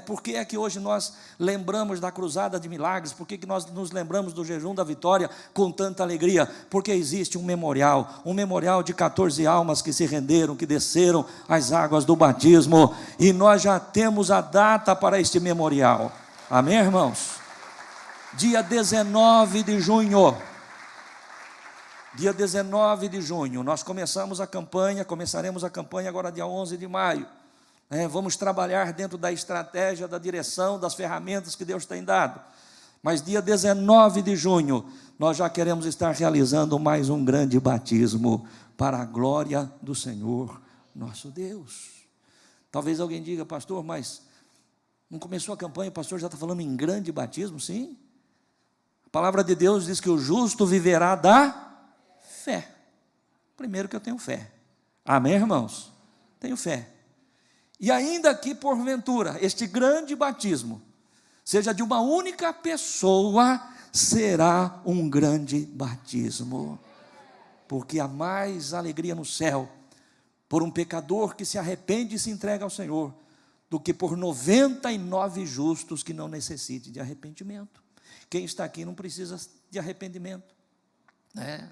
Por que é que hoje nós lembramos da cruzada de milagres? Por que nós nos lembramos do jejum da vitória com tanta alegria? Porque existe um memorial de 14 almas que se renderam, que desceram as águas do batismo, e nós já temos a data para este memorial. Amém, irmãos? Dia 19 de junho, nós começaremos a campanha agora dia 11 de maio, vamos trabalhar dentro da estratégia, da direção, das ferramentas que Deus tem dado, mas dia 19 de junho, nós já queremos estar realizando mais um grande batismo, para a glória do Senhor, nosso Deus. Talvez alguém diga, pastor, mas não começou a campanha, o pastor já está falando em grande batismo? Sim, a palavra de Deus diz que o justo viverá da fé. Primeiro que eu tenho fé. Amém, irmãos? Tenho fé. E ainda que porventura este grande batismo seja de uma única pessoa, será um grande batismo, porque há mais alegria no céu por um pecador que se arrepende e se entrega ao Senhor, do que por 99 justos que não necessitem de arrependimento. Quem está aqui não precisa de arrependimento,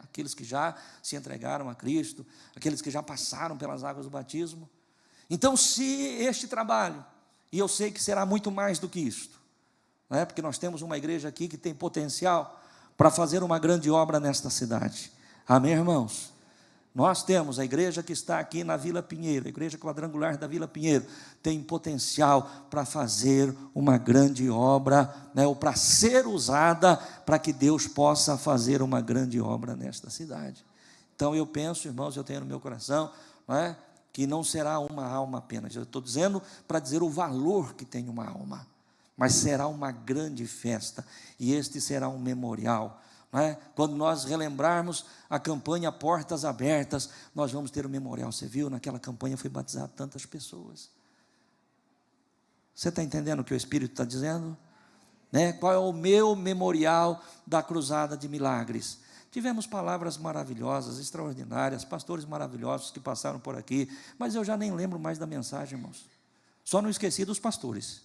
aqueles que já se entregaram a Cristo, aqueles que já passaram pelas águas do batismo. Então, se este trabalho, e eu sei que será muito mais do que isto, porque nós temos uma igreja aqui que tem potencial para fazer uma grande obra nesta cidade. Amém, irmãos? Nós temos a igreja que está aqui na Vila Pinheiro, a igreja quadrangular da Vila Pinheiro, tem potencial para fazer uma grande obra, ou para ser usada, para que Deus possa fazer uma grande obra nesta cidade. Então eu penso, irmãos, eu tenho no meu coração, que não será uma alma apenas, eu estou dizendo para dizer o valor que tem uma alma, mas será uma grande festa, e este será um memorial. Quando nós relembrarmos a campanha Portas Abertas, nós vamos ter um memorial. Você viu, naquela campanha foi batizado tantas pessoas. Você está entendendo o que o Espírito está dizendo? Qual é o meu memorial da cruzada de milagres? Tivemos palavras maravilhosas, extraordinárias, pastores maravilhosos que passaram por aqui, mas eu já nem lembro mais da mensagem, irmãos. Só não esqueci dos pastores,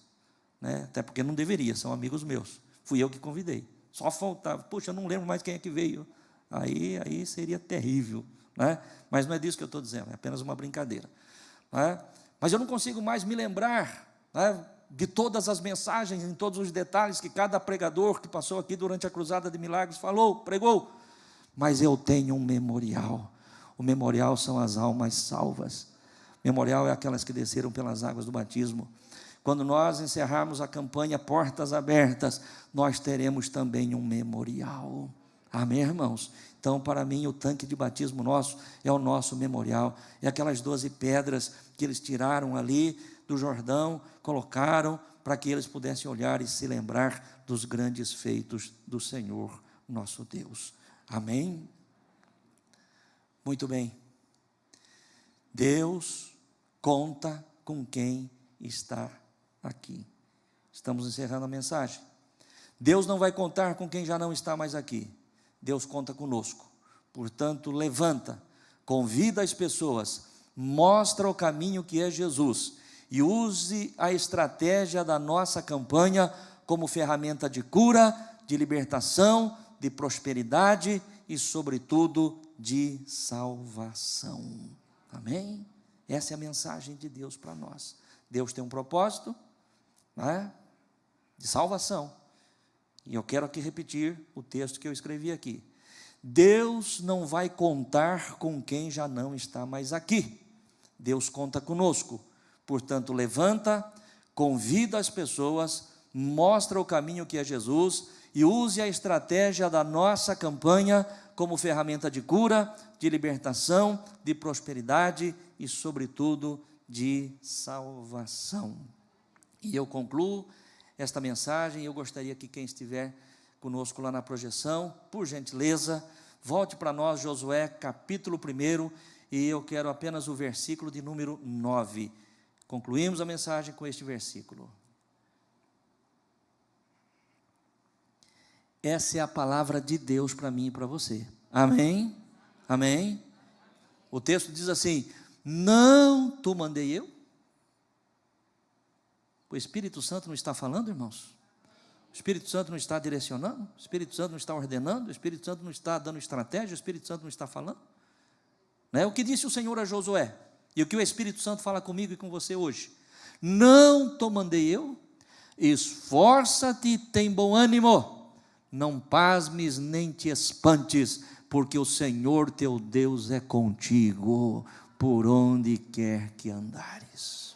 até porque não deveria, são amigos meus, fui eu que convidei. Só faltava, puxa, eu não lembro mais quem é que veio. Aí seria terrível, mas não é disso que eu estou dizendo, é apenas uma brincadeira. mas eu não consigo mais me lembrar, né, de todas as mensagens, em todos os detalhes que cada pregador que passou aqui durante a Cruzada de Milagres falou, pregou, mas eu tenho um memorial. O memorial são as almas salvas. Memorial é aquelas que desceram pelas águas do batismo. Quando nós encerrarmos a campanha Portas Abertas, nós teremos também um memorial. Amém, irmãos? Então, para mim, o tanque de batismo nosso é o nosso memorial. É aquelas 12 pedras que eles tiraram ali do Jordão, colocaram para que eles pudessem olhar e se lembrar dos grandes feitos do Senhor, nosso Deus. Amém? Muito bem. Deus conta com quem está aqui. Estamos encerrando a mensagem. Deus não vai contar com quem já não está mais aqui. Deus conta conosco. Portanto, levanta, convida as pessoas, mostra o caminho que é Jesus e use a estratégia da nossa campanha como ferramenta de cura, de libertação, de prosperidade e, sobretudo, de salvação. Amém? Essa é a mensagem de Deus para nós. Deus tem um propósito, né, de salvação. E eu quero aqui repetir o texto que eu escrevi aqui. Deus não vai contar com quem já não está mais aqui. Deus conta conosco. Portanto, levanta, convida as pessoas, mostra o caminho que é Jesus e use a estratégia da nossa campanha como ferramenta de cura, de libertação, de prosperidade e, sobretudo, de salvação. E eu concluo esta mensagem. Eu gostaria que quem estiver conosco lá na projeção, por gentileza, volte para nós Josué capítulo 1, e eu quero apenas o versículo de número 9. Concluímos a mensagem com este versículo. Essa é a palavra de Deus para mim e para você. Amém? Amém? O texto diz assim: não tu mandei eu? O Espírito Santo não está falando, irmãos? O Espírito Santo não está direcionando? O Espírito Santo não está ordenando? O Espírito Santo não está dando estratégia? O Espírito Santo não está falando? Não é o que disse o Senhor a Josué, e o que o Espírito Santo fala comigo e com você hoje. Não te mandei eu? Esforça-te e tem bom ânimo, não pasmes nem te espantes, porque o Senhor teu Deus é contigo, por onde quer que andares.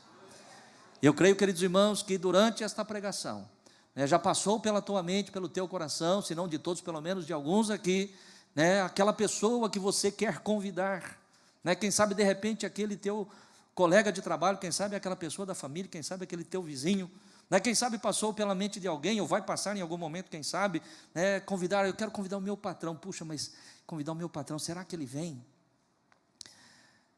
Eu creio, queridos irmãos, que durante esta pregação, já passou pela tua mente, pelo teu coração, se não de todos, pelo menos de alguns aqui, aquela pessoa que você quer convidar, quem sabe de repente aquele teu colega de trabalho, quem sabe aquela pessoa da família, quem sabe aquele teu vizinho, quem sabe passou pela mente de alguém, ou vai passar em algum momento, quem sabe, convidar, eu quero convidar o meu patrão. Puxa, mas convidar o meu patrão, será que ele vem?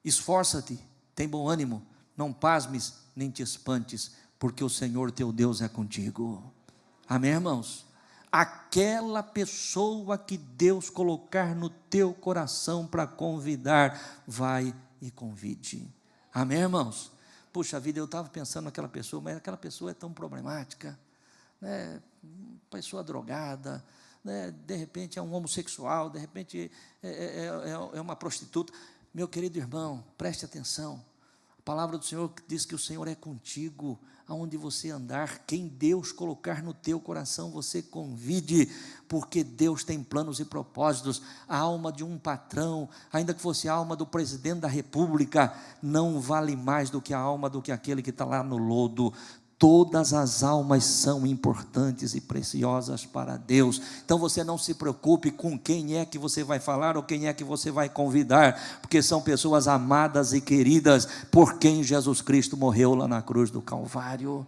Esforça-te, tem bom ânimo, não pasmes nem te espantes, porque o Senhor teu Deus é contigo. Amém, irmãos? Aquela pessoa que Deus colocar no teu coração para convidar, vai e convide. Amém, irmãos? Puxa vida, eu estava pensando naquela pessoa, mas aquela pessoa é tão problemática, pessoa drogada, de repente é um homossexual, de repente é uma prostituta. Meu querido irmão, preste atenção. A palavra do Senhor diz que o Senhor é contigo, aonde você andar. Quem Deus colocar no teu coração, você convide, porque Deus tem planos e propósitos. A alma de um patrão, ainda que fosse a alma do presidente da república, não vale mais do que a alma do que aquele que está lá no lodo. Todas as almas são importantes e preciosas para Deus. Então você não se preocupe com quem é que você vai falar ou quem é que você vai convidar, porque são pessoas amadas e queridas por quem Jesus Cristo morreu lá na cruz do Calvário.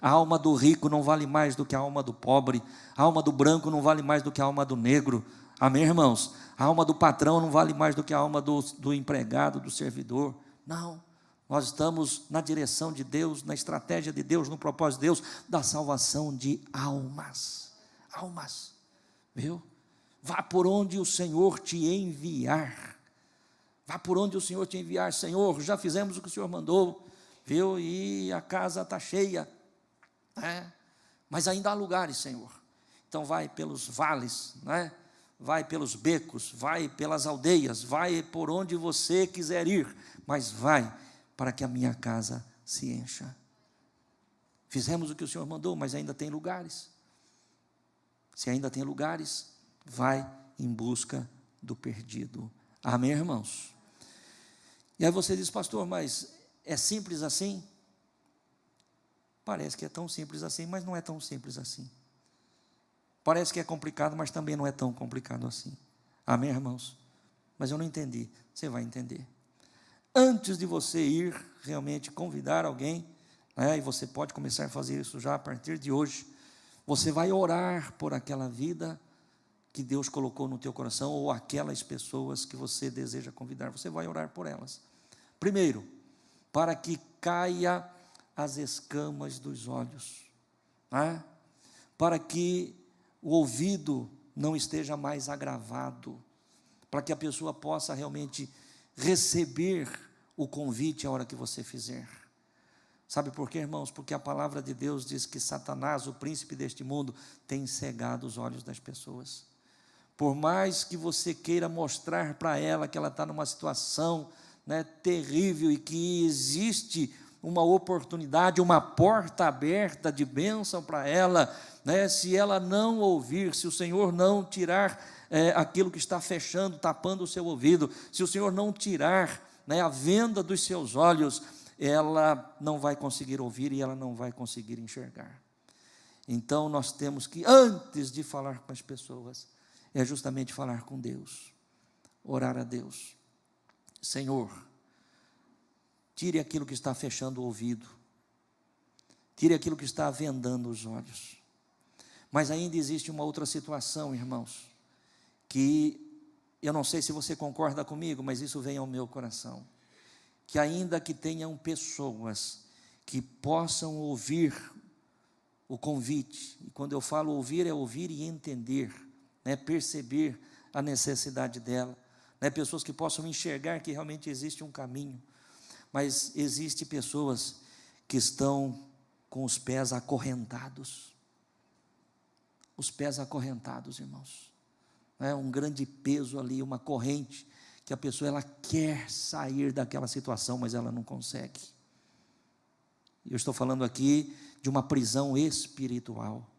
A alma do rico não vale mais do que a alma do pobre, a alma do branco não vale mais do que a alma do negro. Amém, irmãos? A alma do patrão não vale mais do que a alma do empregado, do servidor. Não. Nós estamos na direção de Deus, na estratégia de Deus, no propósito de Deus, da salvação de almas. Almas, viu? Vá por onde o Senhor te enviar. Vá por onde o Senhor te enviar. Senhor, já fizemos o que o Senhor mandou, viu? E a casa está cheia, mas ainda há lugares, Senhor. Então vai pelos vales, vai pelos becos, vai pelas aldeias, vai por onde você quiser ir, mas vai para que a minha casa se encha. Fizemos o que o Senhor mandou, mas ainda tem lugares. Se ainda tem lugares, vai em busca do perdido. Amém, irmãos? E aí você diz, pastor, mas é simples assim? Parece que é tão simples assim, mas não é tão simples assim. Parece que é complicado, mas também não é tão complicado assim. Amém, irmãos? Mas eu não entendi. Você vai entender. Antes de você ir realmente convidar alguém, e você pode começar a fazer isso já a partir de hoje, você vai orar por aquela vida que Deus colocou no teu coração, ou aquelas pessoas que você deseja convidar, você vai orar por elas. Primeiro, para que caia as escamas dos olhos, para que o ouvido não esteja mais agravado, para que a pessoa possa realmente receber o convite a hora que você fizer. Sabe por quê, irmãos? Porque a palavra de Deus diz que Satanás, o príncipe deste mundo, tem cegado os olhos das pessoas. Por mais que você queira mostrar para ela que ela está numa situação terrível e que existe uma oportunidade, uma porta aberta de bênção para ela, se ela não ouvir, se o Senhor não tirar aquilo que está fechando, tapando o seu ouvido, se o Senhor não tirar a venda dos seus olhos, ela não vai conseguir ouvir e ela não vai conseguir enxergar. Então nós temos que, antes de falar com as pessoas, é justamente falar com Deus, orar a Deus. Senhor, tire aquilo que está fechando o ouvido, tire aquilo que está vendando os olhos. Mas ainda existe uma outra situação, irmãos, que eu não sei se você concorda comigo, mas isso vem ao meu coração, que ainda que tenham pessoas que possam ouvir o convite, e quando eu falo ouvir, é ouvir e entender, perceber a necessidade dela, pessoas que possam enxergar que realmente existe um caminho, mas existem pessoas que estão com os pés acorrentados, irmãos, um grande peso ali, uma corrente, que a pessoa ela quer sair daquela situação, mas ela não consegue. Eu estou falando aqui de uma prisão espiritual.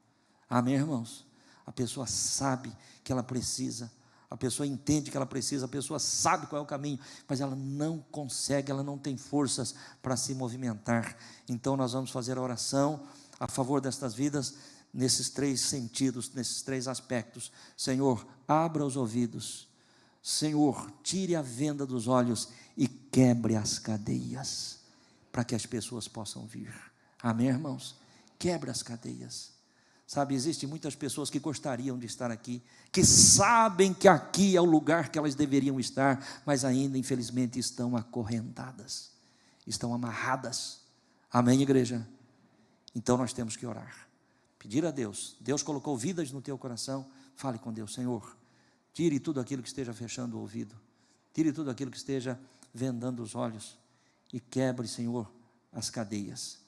Amém, irmãos? A pessoa sabe que ela precisa, a pessoa entende que ela precisa, a pessoa sabe qual é o caminho, mas ela não consegue, ela não tem forças para se movimentar. Então nós vamos fazer a oração a favor destas vidas, nesses três sentidos, nesses três aspectos. Senhor, abra os ouvidos. Senhor, tire a venda dos olhos e quebre as cadeias, para que as pessoas possam vir. Amém, irmãos? Quebre as cadeias. Sabe, existem muitas pessoas que gostariam de estar aqui, que sabem que aqui é o lugar que elas deveriam estar, mas ainda, infelizmente, estão acorrentadas, estão amarradas. Amém, igreja? Então nós temos que orar, pedir a Deus. Deus colocou vidas no teu coração, fale com Deus. Senhor, tire tudo aquilo que esteja fechando o ouvido, tire tudo aquilo que esteja vendando os olhos, e quebre, Senhor, as cadeias,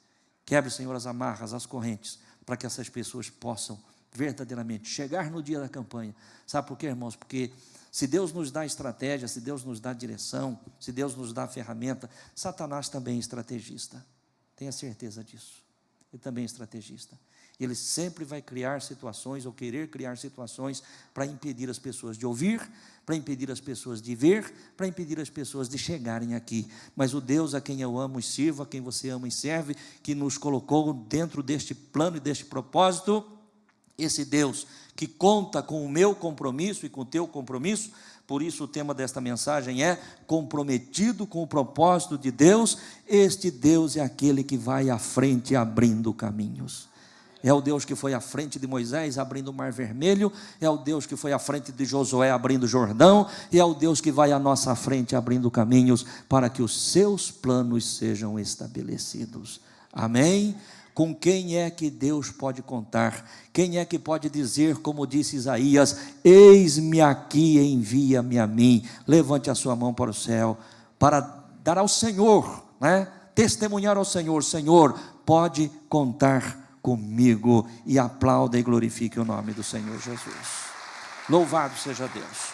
quebre, Senhor, as amarras, as correntes, para que essas pessoas possam verdadeiramente chegar no dia da campanha. Sabe por quê, irmãos? Porque se Deus nos dá estratégia, se Deus nos dá direção, se Deus nos dá ferramenta, Satanás também é estrategista, tenha certeza disso, ele também é estrategista. Ele sempre vai criar situações, ou querer criar situações, para impedir as pessoas de ouvir, para impedir as pessoas de ver, para impedir as pessoas de chegarem aqui. Mas o Deus a quem eu amo e sirvo, a quem você ama e serve, que nos colocou dentro deste plano e deste propósito, esse Deus que conta com o meu compromisso e com o teu compromisso. Por isso o tema desta mensagem é comprometido com o propósito de Deus. Este Deus é aquele que vai à frente abrindo caminhos. É o Deus que foi à frente de Moisés abrindo o Mar Vermelho, é o Deus que foi à frente de Josué abrindo o Jordão, e é o Deus que vai à nossa frente abrindo caminhos para que os seus planos sejam estabelecidos. Amém? Com quem é que Deus pode contar? Quem é que pode dizer, como disse Isaías: eis-me aqui, envia-me a mim? Levante a sua mão para o céu, para dar ao Senhor, testemunhar ao Senhor: Senhor, pode contar comigo. E aplauda e glorifique o nome do Senhor Jesus. Louvado seja Deus.